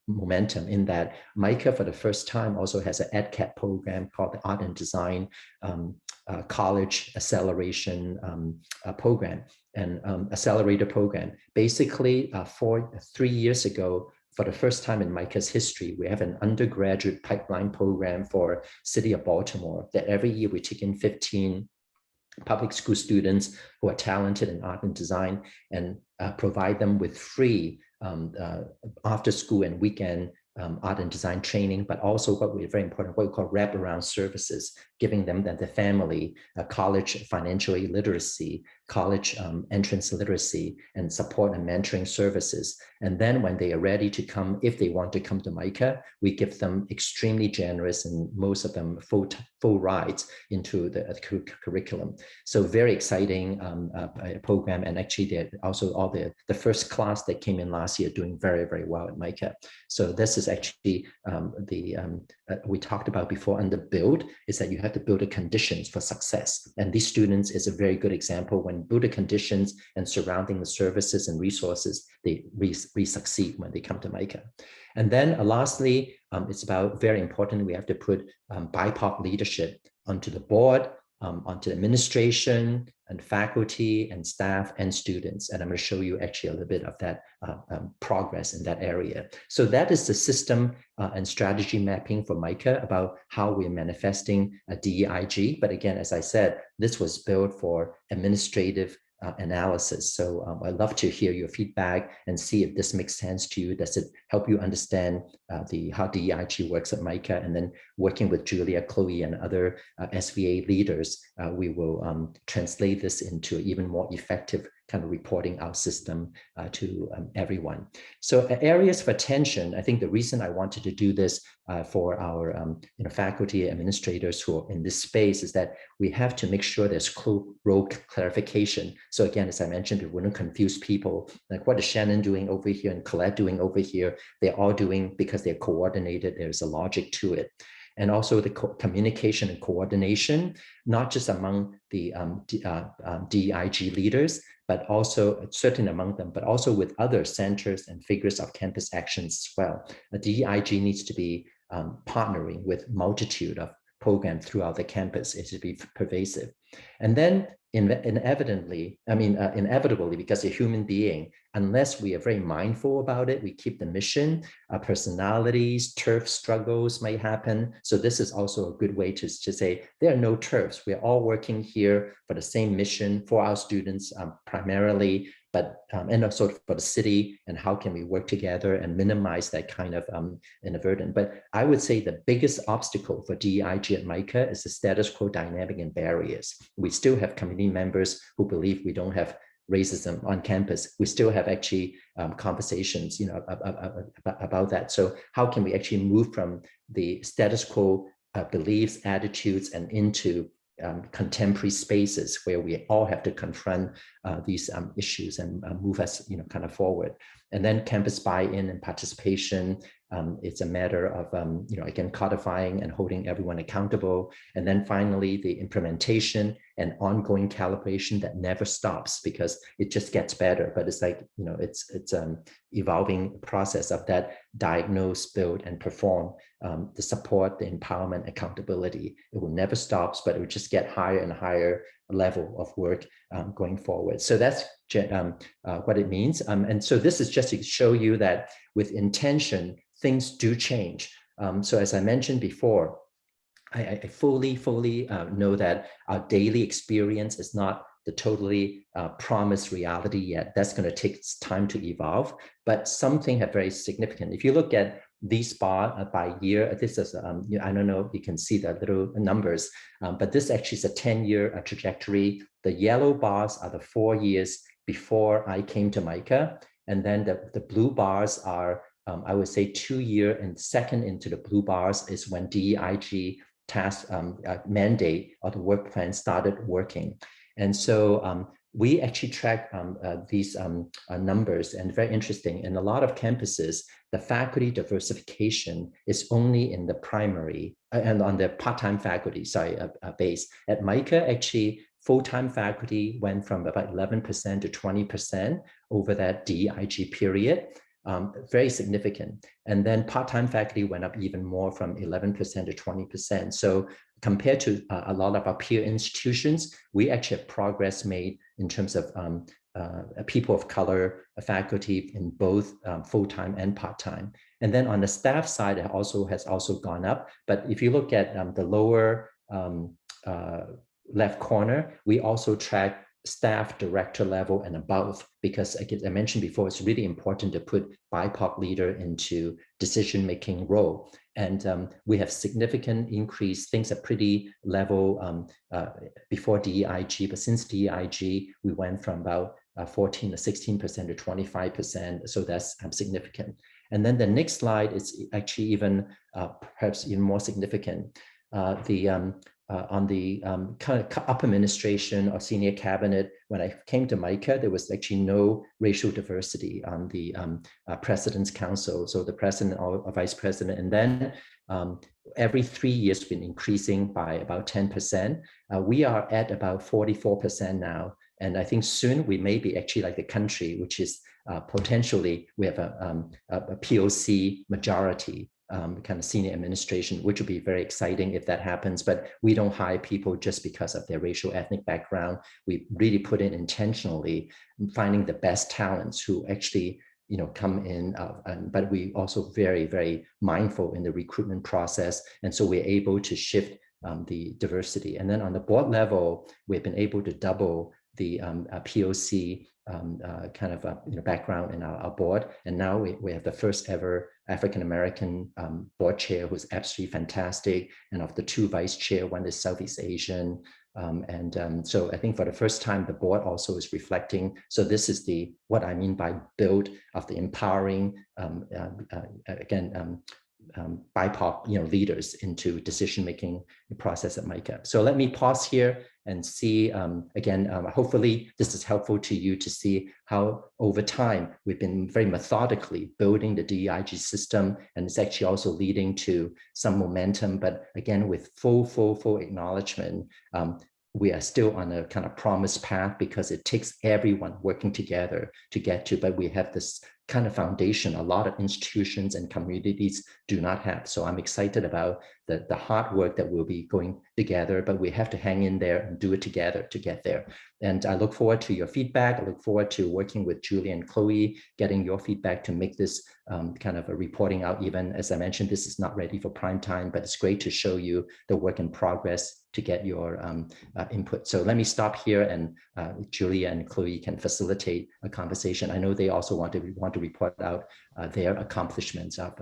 momentum in that. MICA for the first time also has an EdCat program called the Art and Design College Acceleration Program and Accelerator Program. Basically, 3 years ago, for the first time in MICA's history, we have an undergraduate pipeline program for City of Baltimore that every year we take in 15 public school students who are talented in art and design and provide them with free after school and weekend art and design training, but also what we very important, what we call wraparound services, giving them and the family college financial literacy, college entrance literacy, and support and mentoring services. And then when they are ready to come, if they want to come to MICA, we give them extremely generous and most of them full rides into the curriculum. So very exciting program. And actually they're also all the first class that came in last year doing very, very well at MICA. So this is actually we talked about before under build, is that you have to build the conditions for success. And these students is a very good example. When build the conditions and surrounding the services and resources, they succeed when they come to MICA. And then lastly, it's about very important, we have to put BIPOC leadership onto the board, onto administration and faculty and staff and students. And I'm going to show you actually a little bit of that progress in that area. So that is the system and strategy mapping for MICA about how we're manifesting a DEIG. But again, as I said, this was built for administrative analysis. So I'd love to hear your feedback and see if this makes sense to you. Does it help you understand how DEIG works at MICA? And then working with Julia, Chloe, and other SVA leaders, we will translate this into even more effective kind of reporting out system to everyone. So areas for attention, I think the reason I wanted to do this for our faculty administrators who are in this space is that we have to make sure there's role clarification. So again, as I mentioned, we wouldn't confuse people, like what is Shannon doing over here and Colette doing over here? They're all doing because they're coordinated, there's a logic to it. And also the communication and coordination, not just among the DEIG leaders, but also certain among them, but also with other centers and figures of campus actions as well. A DEIG needs to be partnering with multitude of programs throughout the campus. It should be pervasive. And then inevitably, because a human being, unless we are very mindful about it, we keep the mission, personalities, turf struggles might happen. So this is also a good way to say there are no turfs. We're all working here for the same mission for our students primarily, but and also for the city, and how can we work together and minimize that kind of inadvertent. But I would say the biggest obstacle for DEIG at MICA is the status quo dynamic and barriers. We still have community members who believe we don't have racism on campus. We still have actually conversations, about that. So how can we actually move from the status quo beliefs, attitudes, and into contemporary spaces where we all have to confront these issues and move us, kind of forward. And then campus buy-in and participation. It's a matter of, again, codifying and holding everyone accountable. And then finally, the implementation and ongoing calibration that never stops because it just gets better. But it's like, it's evolving process of that diagnose, build, and perform, the support, the empowerment, accountability. It will never stop, but it will just get higher and higher level of work going forward. So that's what it means. And so this is just to show you that with intention, things do change. So as I mentioned before, I fully know that our daily experience is not the totally promised reality yet. That's going to take time to evolve, but something have very significant. If you look at these bar by year, this is, I don't know if you can see the little numbers, but this actually is a 10-year trajectory. The yellow bars are the 4 years before I came to MICA. And then the blue bars are, I would say 2 year, and second into the blue bars is when DEIG task mandate or the work plan started working. And so we actually track these numbers, and very interesting. In a lot of campuses, the faculty diversification is only in the primary and on the part-time faculty, base. At MICA, actually, full-time faculty went from about 11% to 20% over that DEIG period. Very significant. And then part-time faculty went up even more, from 11% to 20%. So compared to a lot of our peer institutions, we actually have progress made in terms of people of color faculty in both full-time and part-time. And then on the staff side, it has also gone up. But if you look at the lower left corner, we also track staff director level and above, because I mentioned before, it's really important to put BIPOC leader into decision-making role. And we have significant increase. Things are pretty level before DEIG, but since DEIG, we went from about 14 to 16% to 25%. So that's significant. And then the next slide is actually even perhaps even more significant. On the kind of upper administration or senior cabinet, when I came to MICA, there was actually no racial diversity on the President's Council, so the president or vice president. And then every 3 years been increasing by about 10%. We are at about 44% now. And I think soon we may be actually like the country, which is potentially we have a POC majority kind of senior administration, which would be very exciting if that happens. But we don't hire people just because of their racial ethnic background. We really put in intentionally finding the best talents who actually come in, but we also very mindful in the recruitment process. And so we're able to shift the diversity. And then on the board level, we've been able to double the POC kind of background in our board. And now we have the first ever African-American board chair, who's absolutely fantastic. And of the 2 vice chair, one is Southeast Asian. So I think for the first time, the board also is reflecting. So this is what I mean by build of the empowering, BIPOC leaders into decision-making process at MICA. So let me pause here and see, again, hopefully this is helpful to you to see how over time we've been very methodically building the DEIG system, and it's actually also leading to some momentum, but again, with full acknowledgement, we are still on a kind of promised path, because it takes everyone working together to get to, but we have this kind of foundation a lot of institutions and communities do not have. So I'm excited about the hard work that we'll be going together, but we have to hang in there and do it together to get there. And I look forward to your feedback. I look forward to working with Julie and Chloe, getting your feedback to make this kind of a reporting out. Even as I mentioned, this is not ready for prime time, but it's great to show you the work in progress to get your input. So let me stop here, and Julia and Chloe can facilitate a conversation. I know they also want to report out their accomplishments of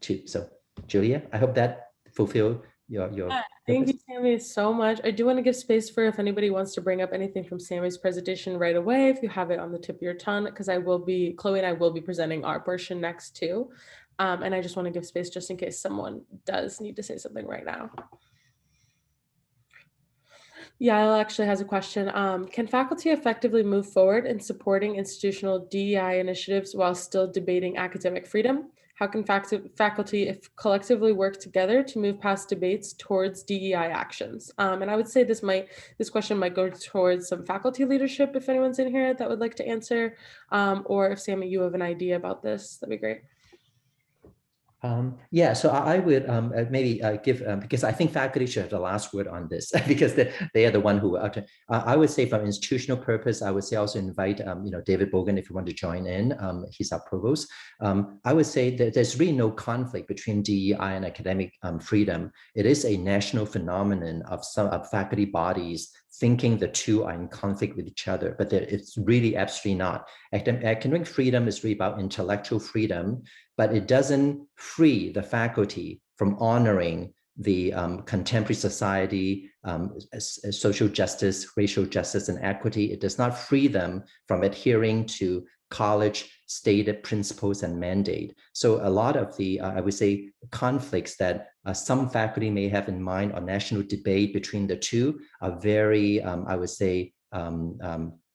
too. So Julia, I hope that fulfilled your Thank you, Sammy, so much. I do want to give space for if anybody wants to bring up anything from Sammy's presentation right away, if you have it on the tip of your tongue, because Chloe and I will be presenting our portion next too. And I just want to give space just in case someone does need to say something right now. Yael actually has a question. Can faculty effectively move forward in supporting institutional DEI initiatives while still debating academic freedom? How can faculty collectively work together to move past debates towards DEI actions? And I would say this question might go towards some faculty leadership, if anyone's in here that would like to answer, or if Sammy, you have an idea about this, that'd be great. Yeah, so I would maybe give, because I think faculty should have the last word on this because they are the one who, I would say from institutional purpose, I would say also invite, David Bogan, if you want to join in, he's our provost. I would say that there's really no conflict between DEI and academic freedom. It is a national phenomenon of some of faculty bodies thinking the two are in conflict with each other, but it's really absolutely not. Academic freedom is really about intellectual freedom, but it doesn't free the faculty from honoring the contemporary society, social justice, racial justice, and equity. It does not free them from adhering to college stated principles and mandate. So a lot of the, I would say, conflicts that some faculty may have in mind or national debate between the two are very, I would say,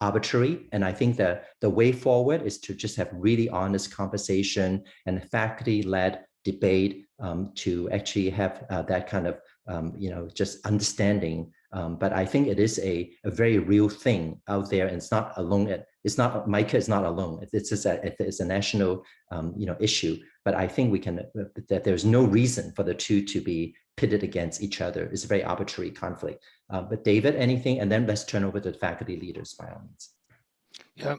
arbitrary. And I think that the way forward is to just have really honest conversation and faculty-led debate to actually have that kind of, just understanding. But I think it is a very real thing out there, and it's not alone. It's not, MICA is not alone. It's just it's a national, issue. But I think we can, that there's no reason for the two to be pitted against each other. It's a very arbitrary conflict. But David, anything? And then let's turn over to the faculty leaders by all means. Yeah,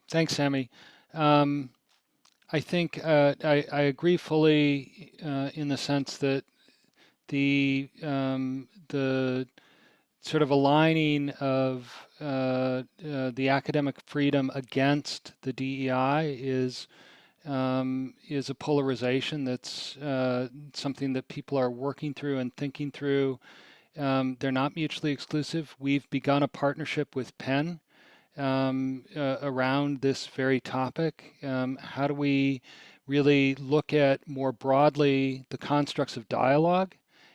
thanks, Sammy. I think I agree fully in the sense that the sort of aligning of the academic freedom against the DEI is a polarization that's something that people are working through and thinking through. They're not mutually exclusive. We've begun a partnership with Penn around this very topic. How do we really look at more broadly the constructs of dialogue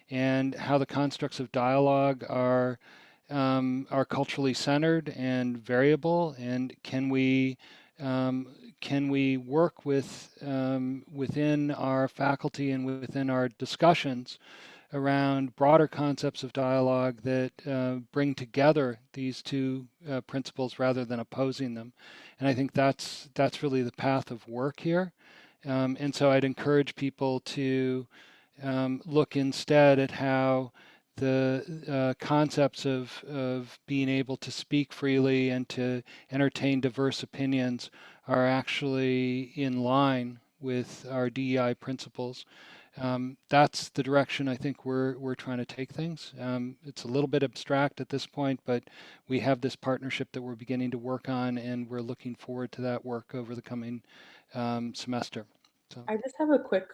and how the constructs of dialogue are culturally centered and variable, and can we work with within our faculty and within our discussions around broader concepts of dialogue that bring together these two principles rather than opposing them. And I think that's really the path of work here. And so I'd encourage people to look instead at how the concepts of being able to speak freely and to entertain diverse opinions are actually in line with our DEI principles. That's the direction I think we're trying to take things. It's a little bit abstract at this point, but we have this partnership that we're beginning to work on, and we're looking forward to that work over the coming semester. So I just have a quick,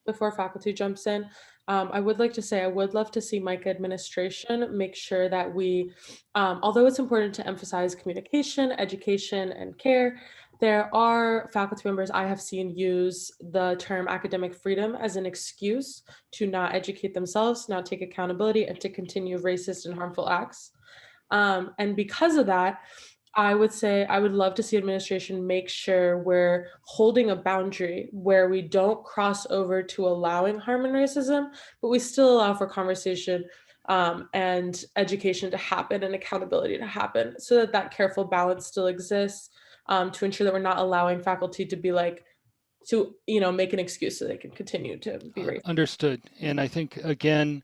before faculty jumps in, I would like to say I would love to see MICA administration make sure that we, although it's important to emphasize communication, education, and care, there are faculty members I have seen use the term academic freedom as an excuse to not educate themselves, not take accountability, and to continue racist and harmful acts. And because of that, I would say I would love to see administration make sure we're holding a boundary where we don't cross over to allowing harm and racism, but we still allow for conversation and education to happen and accountability to happen, so that that careful balance still exists, to ensure that we're not allowing faculty to be like, to make an excuse so they can continue to be racist. Understood. And I think, again,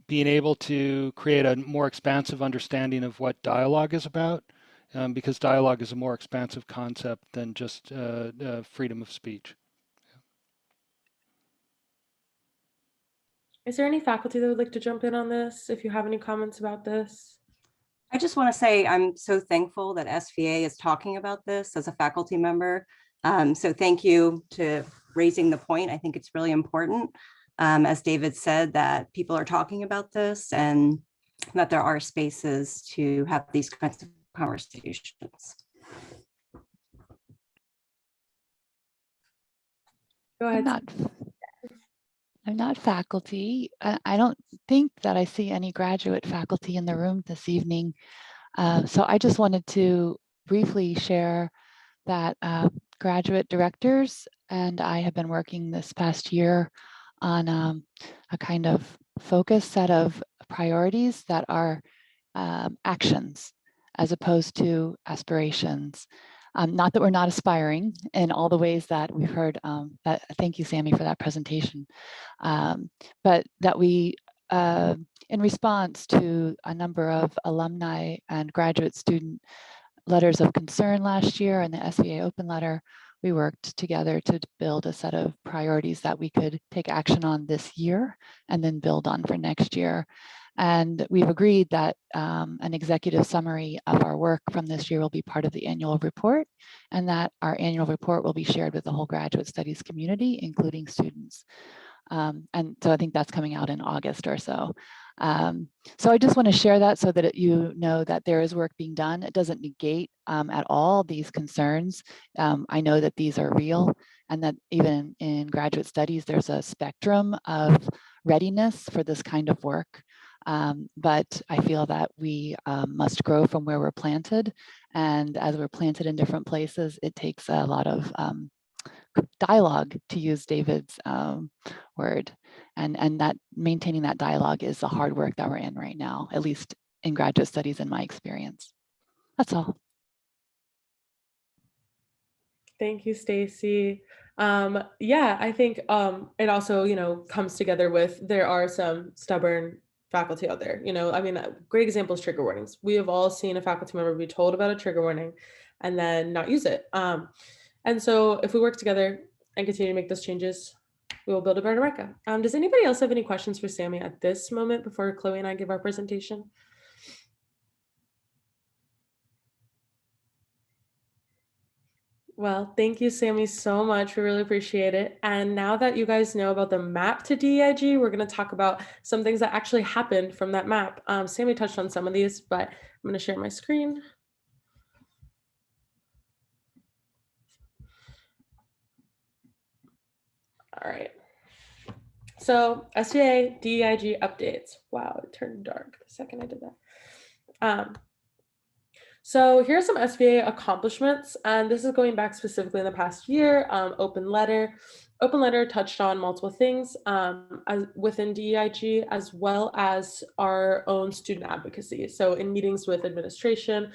being able to create a more expansive understanding of what dialogue is about, because dialogue is a more expansive concept than just freedom of speech. Is there any faculty that would like to jump in on this? If you have any comments about this? I just want to say I'm so thankful that SVA is talking about this as a faculty member. So thank you to raising the point. I think it's really important, as David said, that people are talking about this and that there are spaces to have these kinds of conversations. Go ahead. I'm not faculty. I don't think that I see any graduate faculty in the room this evening. So I just wanted to briefly share that graduate directors and I have been working this past year on a kind of focused set of priorities that are actions as opposed to aspirations. Not that we're not aspiring in all the ways that we've heard. Thank you, Sammy, for that presentation. But that we, in response to a number of alumni and graduate student letters of concern last year and the SVA open letter, we worked together to build a set of priorities that we could take action on this year and then build on for next year. And we've agreed that an executive summary of our work from this year will be part of the annual report, and that our annual report will be shared with the whole graduate studies community, including students. And so I think that's coming out in August or so. So I just want to share that so that you know that there is work being done. It doesn't negate at all these concerns. I know that these are real, and that even in graduate studies, there's a spectrum of readiness for this kind of work. But I feel that we must grow from where we're planted. And as we're planted in different places, it takes a lot of dialogue, to use David's word. And that maintaining that dialogue is the hard work that we're in right now, at least in graduate studies in my experience. That's all. Thank you, Stacy. Yeah, I think it also, comes together with, there are some stubborn faculty out there. I mean, a great example is trigger warnings. We have all seen a faculty member be told about a trigger warning and then not use it. And so if we work together and continue to make those changes, we will build a better MICA. Does anybody else have any questions for Sammy at this moment before Chloe and I give our presentation? Well, thank you, Sammy, so much. We really appreciate it. And now that you guys know about the map to DEIG, we're going to talk about some things that actually happened from that map. Sammy touched on some of these, but I'm going to share my screen. All right. So SVA DEIG updates. Wow, it turned dark the second I did that. So here are some SVA accomplishments, and this is going back specifically in the past year. Open letter touched on multiple things as within DEIG, as well as our own student advocacy. So in meetings with administration,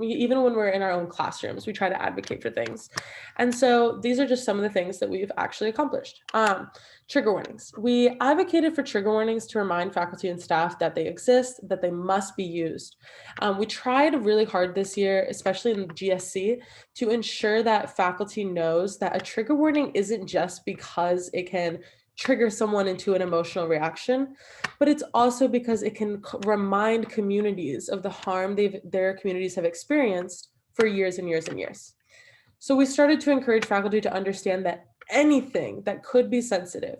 even when we're in our own classrooms, we try to advocate for things. And so these are just some of the things that we've actually accomplished. Trigger warnings. We advocated for trigger warnings to remind faculty and staff that they exist, that they must be used. We tried really hard this year, especially in GSC, to ensure that faculty knows that a trigger warning isn't just because it can trigger someone into an emotional reaction, but it's also because it can remind communities of the harm their communities have experienced for years and years and years. So we started to encourage faculty to understand that anything that could be sensitive,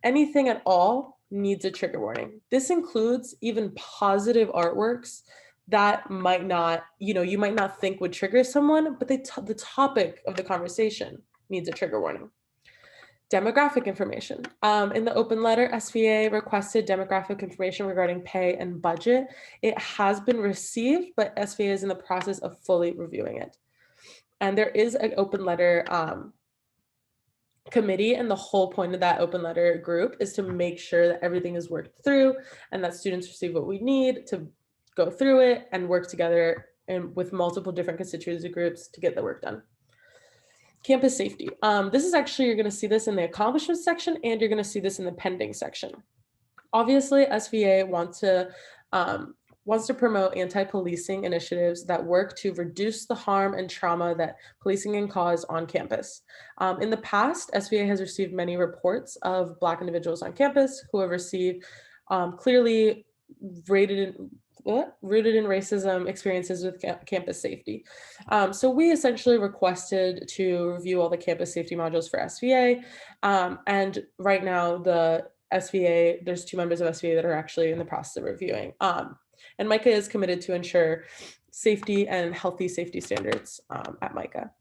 anything at all, needs a trigger warning. This includes even positive artworks that might not, you might not think would trigger someone, but the topic of the conversation needs a trigger warning. Demographic information. In the open letter, SVA requested demographic information regarding pay and budget. It has been received, but SVA is in the process of fully reviewing it. And there is an open letter committee, and the whole point of that open letter group is to make sure that everything is worked through and that students receive what we need to go through it and work together and with multiple different constituency groups to get the work done. Campus safety. This is actually, you're going to see this in the accomplishments section, and you're going to see this in the pending section. Obviously, SVA wants to promote anti-policing initiatives that work to reduce the harm and trauma that policing can cause on campus. In the past, SVA has received many reports of Black individuals on campus who have received clearly rooted in racism experiences with campus safety. So we essentially requested to review all the campus safety modules for SVA. And right now the SVA, there's 2 members of SVA that are actually in the process of reviewing. And MICA is committed to ensure safety and healthy safety standards at MICA.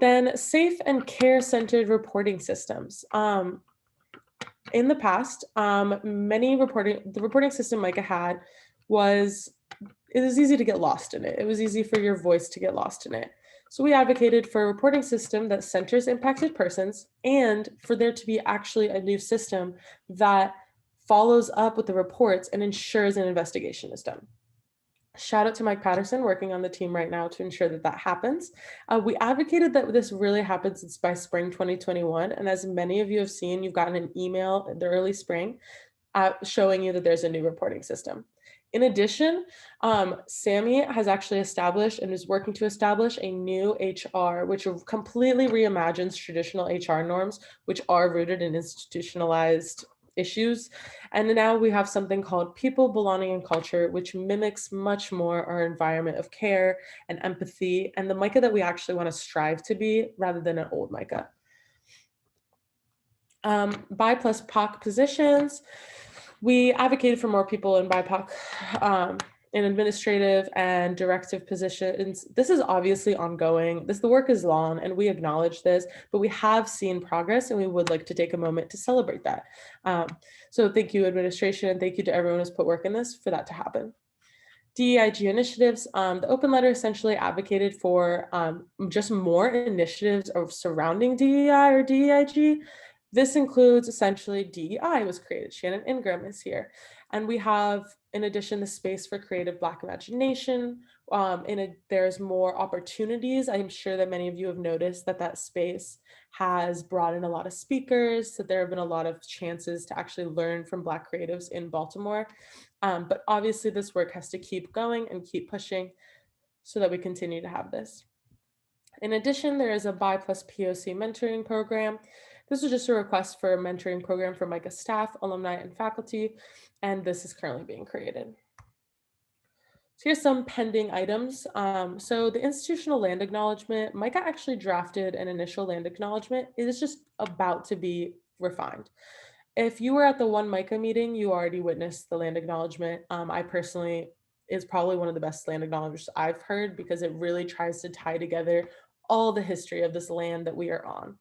Then safe and care-centered reporting systems. In the past, the reporting system MICA had it was easy to get lost in it. It was easy for your voice to get lost in it. So we advocated for a reporting system that centers impacted persons, and for there to be actually a new system that follows up with the reports and ensures an investigation is done. Shout out to Mike Patterson working on the team right now to ensure that that happens. We advocated that this really happens by spring 2021. And as many of you have seen, you've gotten an email in the early spring showing you that there's a new reporting system. In addition, Sammy has actually established and is working to establish a new HR, which completely reimagines traditional HR norms, which are rooted in institutionalized issues. And now we have something called people, belonging, and culture, which mimics much more our environment of care and empathy, and the MICA that we actually want to strive to be rather than an old MICA. BI plus POC positions. We advocated for more people in BIPOC in administrative and directive positions. This is obviously ongoing. The work is long and we acknowledge this, but we have seen progress and we would like to take a moment to celebrate that. So thank you, administration, and thank you to everyone who's put work in this for that to happen. DEIG initiatives, the open letter essentially advocated for just more initiatives of surrounding DEI or DEIG. This includes essentially DEI was created. Shannon Ingram is here. And we have, in addition, the space for creative Black imagination. There's more opportunities. I'm sure that many of you have noticed that that space has brought in a lot of speakers, that there have been a lot of chances to actually learn from Black creatives in Baltimore. But obviously this work has to keep going and keep pushing so that we continue to have this. In addition, there is a BI plus POC mentoring program. This is just a request for a mentoring program for MICA staff, alumni, and faculty, and this is currently being created. So here's some pending items. So the institutional land acknowledgement, MICA actually drafted an initial land acknowledgement. It is just about to be refined. If you were at the One MICA meeting, you already witnessed the land acknowledgement. I personally is probably one of the best land acknowledgements I've heard because it really tries to tie together all the history of this land that we are on.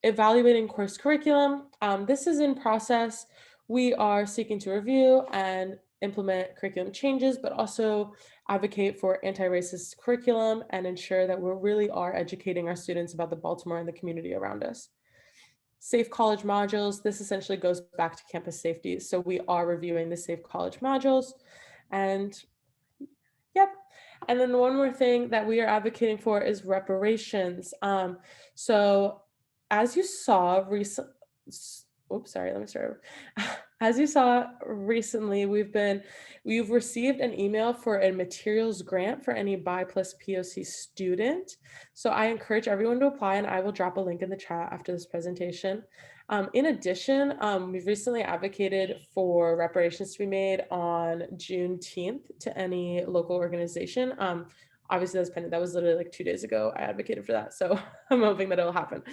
Evaluating course curriculum. This is in process. We are seeking to review and implement curriculum changes, but also advocate for anti-racist curriculum and ensure that we really are educating our students about the Baltimore and the community around us. Safe college modules. This essentially goes back to campus safety. So we are reviewing the safe college modules and yep. And then one more thing that we are advocating for is reparations. So as you saw recently, As you saw recently, we've received an email for a materials grant for any BI plus POC student. So I encourage everyone to apply and I will drop a link in the chat after this presentation. In addition, we've recently advocated for reparations to be made on Juneteenth to any local organization. Obviously that's pending. That was literally like 2 days ago. I advocated for that. So I'm hoping that it'll happen.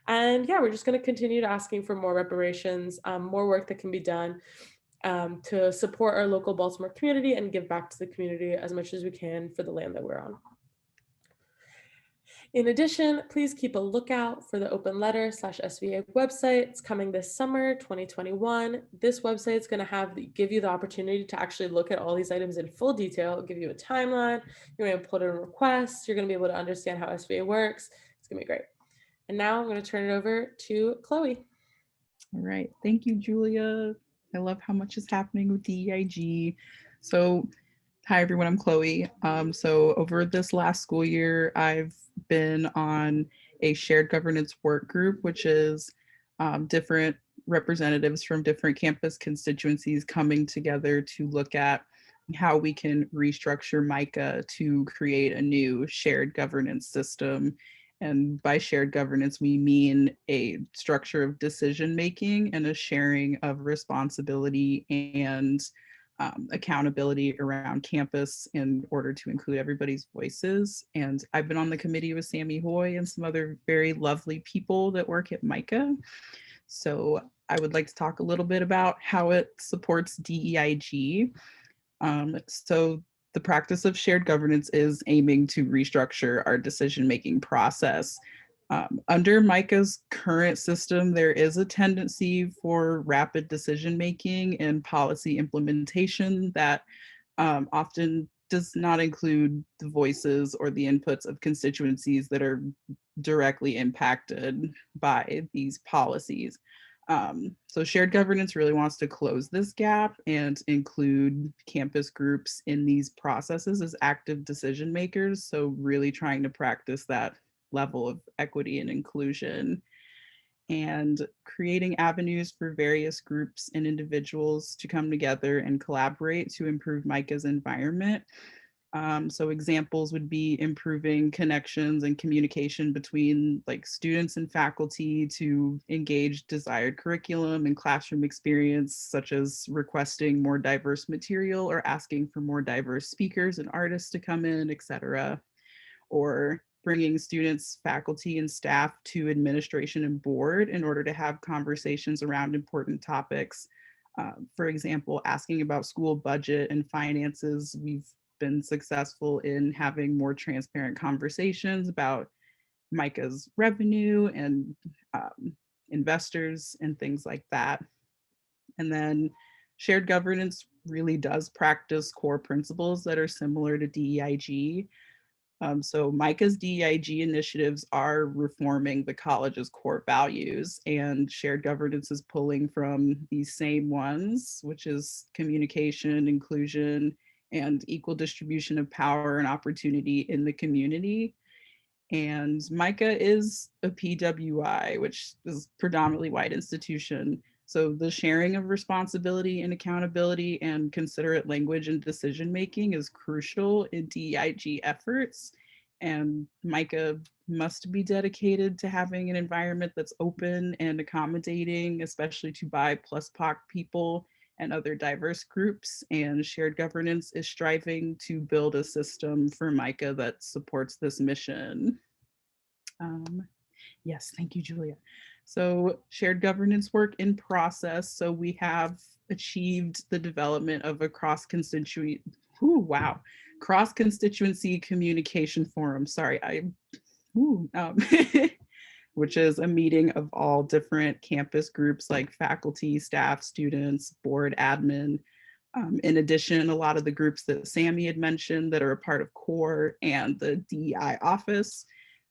And yeah, we're just going to continue to asking for more reparations, more work that can be done to support our local Baltimore community and give back to the community as much as we can for the land that we're on. In addition, please keep a lookout for the open letter /SVA website. It's coming this summer, 2021. This website is going to give you the opportunity to actually look at all these items in full detail, give you a timeline. You're going to put in requests. You're going to be able to understand how SVA works. It's going to be great. And now I'm going to turn it over to Chloe. All right. Thank you, Julia. I love how much is happening with DEIG. So hi, everyone. I'm Chloe. So over this last school year, I've been on a shared governance work group, which is different representatives from different campus constituencies coming together to look at how we can restructure MICA to create a new shared governance system. And by shared governance, we mean a structure of decision-making and a sharing of responsibility and accountability around campus in order to include everybody's voices. And I've been on the committee with Sammy Hoy and some other very lovely people that work at MICA. So I would like to talk a little bit about how it supports DEIG. So the practice of shared governance is aiming to restructure our decision-making process. Under MICA's current system, there is a tendency for rapid decision-making and policy implementation that often does not include the voices or the inputs of constituencies that are directly impacted by these policies. So shared governance really wants to close this gap and include campus groups in these processes as active decision makers. So really trying to practice that level of equity and inclusion, and creating avenues for various groups and individuals to come together and collaborate to improve MICA's environment. So examples would be improving connections and communication between like students and faculty to engage desired curriculum and classroom experience, such as requesting more diverse material or asking for more diverse speakers and artists to come in, etc. Or bringing students, faculty, and staff to administration and board in order to have conversations around important topics. For example, asking about school budget and finances. We've been successful in having more transparent conversations about MICA's revenue and investors and things like that. And then shared governance really does practice core principles that are similar to DEIG. So MICA's DEIG initiatives are reforming the college's core values, and shared governance is pulling from these same ones, which is communication, inclusion, and equal distribution of power and opportunity in the community. And MICA is a PWI, which is predominantly white institution. So the sharing of responsibility and accountability and considerate language and decision making is crucial in DEIG efforts. And MICA must be dedicated to having an environment that's open and accommodating, especially to BI plus POC people and other diverse groups. And shared governance is striving to build a system for MICA that supports this mission. Yes, thank you, Julia. So shared governance work in process. So we have achieved the development of a cross-constituency communication forum. Sorry, which is a meeting of all different campus groups like faculty, staff, students, board, admin. In addition, a lot of the groups that Sammy had mentioned that are a part of CORE and the DEI office.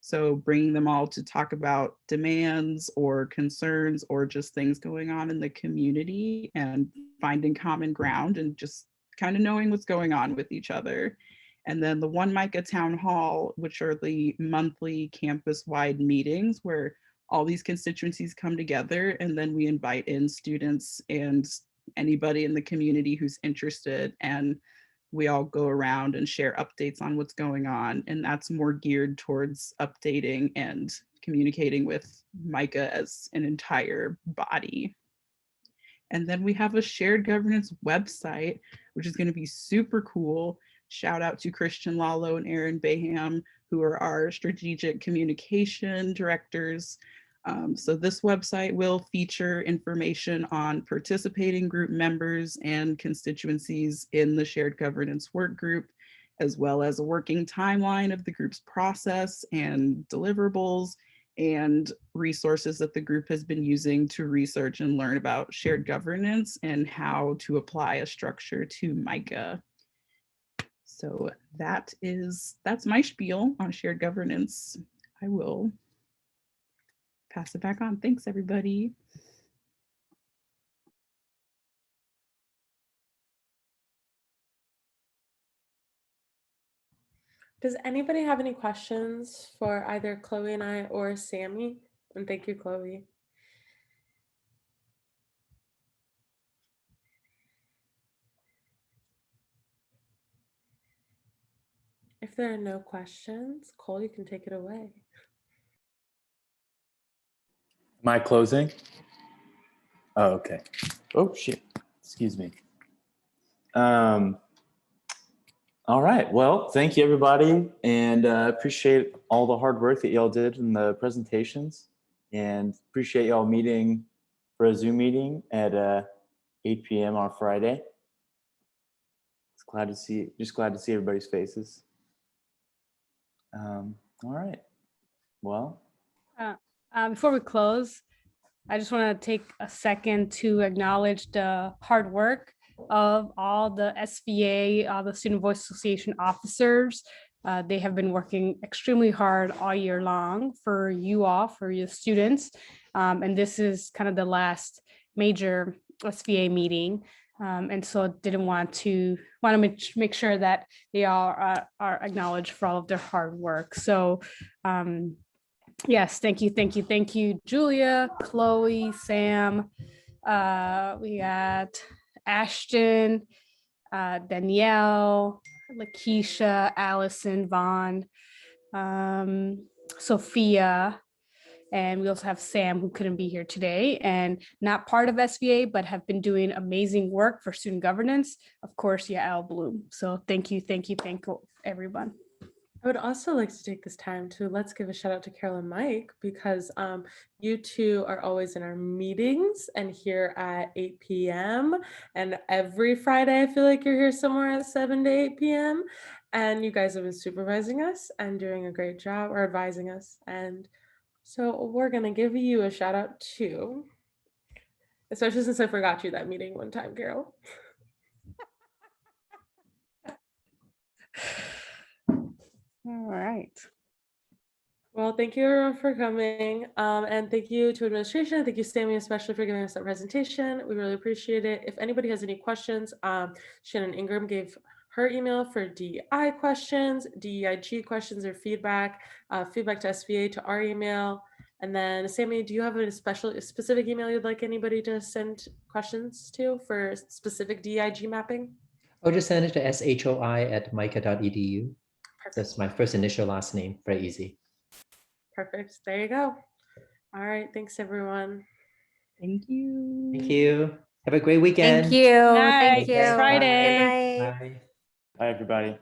So bringing them all to talk about demands or concerns or just things going on in the community and finding common ground and just kind of knowing what's going on with each other. And then the One MICA Town Hall, which are the monthly campus-wide meetings where all these constituencies come together, and then we invite in students and anybody in the community who's interested, and we all go around and share updates on what's going on. And that's more geared towards updating and communicating with MICA as an entire body. And then we have a shared governance website, which is going to be super cool. Shout out to Christian Lalo and Aaron Baham, who are our strategic communication directors. So this website will feature information on participating group members and constituencies in the shared governance work group, as well as a working timeline of the group's process and deliverables and resources that the group has been using to research and learn about shared governance and how to apply a structure to MICA. So that's my spiel on shared governance. I will pass it back on. Thanks, everybody. Does anybody have any questions for either Chloe and I or Sammy? And thank you, Chloe. If there are no questions, Cole, you can take it away. Am I closing? Oh, okay. Oh, shit. Excuse me. All right. Well, thank you, everybody. And appreciate all the hard work that y'all did in the presentations. And appreciate y'all meeting for a Zoom meeting at 8 p.m. on Friday. It's glad to see everybody's faces. All right. Well. Before we close, I just want to take a second to acknowledge the hard work of all the SVA, the Student Voice Association officers. They have been working extremely hard all year long for you all, for your students. And this is kind of the last major SVA meeting. And so didn't want to make sure that they all are acknowledged for all of their hard work. So yes, thank you, Julia, Chloe, Sam. We got Ashton, Danielle, Lakeisha, Allison, Vaughn, Sophia, and we also have Sam, who couldn't be here today and not part of SVA, but have been doing amazing work for student governance. Of course, Yael Bloom. So thank you, everyone. I would also like to take this time to let's give a shout out to Carol and Mike, because you two are always in our meetings and here at 8 p.m. And every Friday, I feel like you're here somewhere at 7 to 8 p.m. And you guys have been supervising us and doing a great job, or advising us. And so we're going to give you a shout out too, especially since I forgot you that meeting one time, Carol. All right. Well, thank you everyone for coming. And thank you to administration. Thank you, Sammy, especially for giving us that presentation. We really appreciate it. If anybody has any questions, Shannon Ingram gave her email for DEI questions, DEIG questions or feedback, feedback to SVA to our email. And then Sammy, do you have a specific email you'd like anybody to send questions to for specific DEIG mapping? Or just send it to shoi@mica.edu. That's my first initial, last name. Very easy. Perfect. There you go. All right. Thanks, everyone. Thank you. Thank you. Have a great weekend. Thank you. Night. Thank you. Friday. Good night. Bye. Bye, everybody.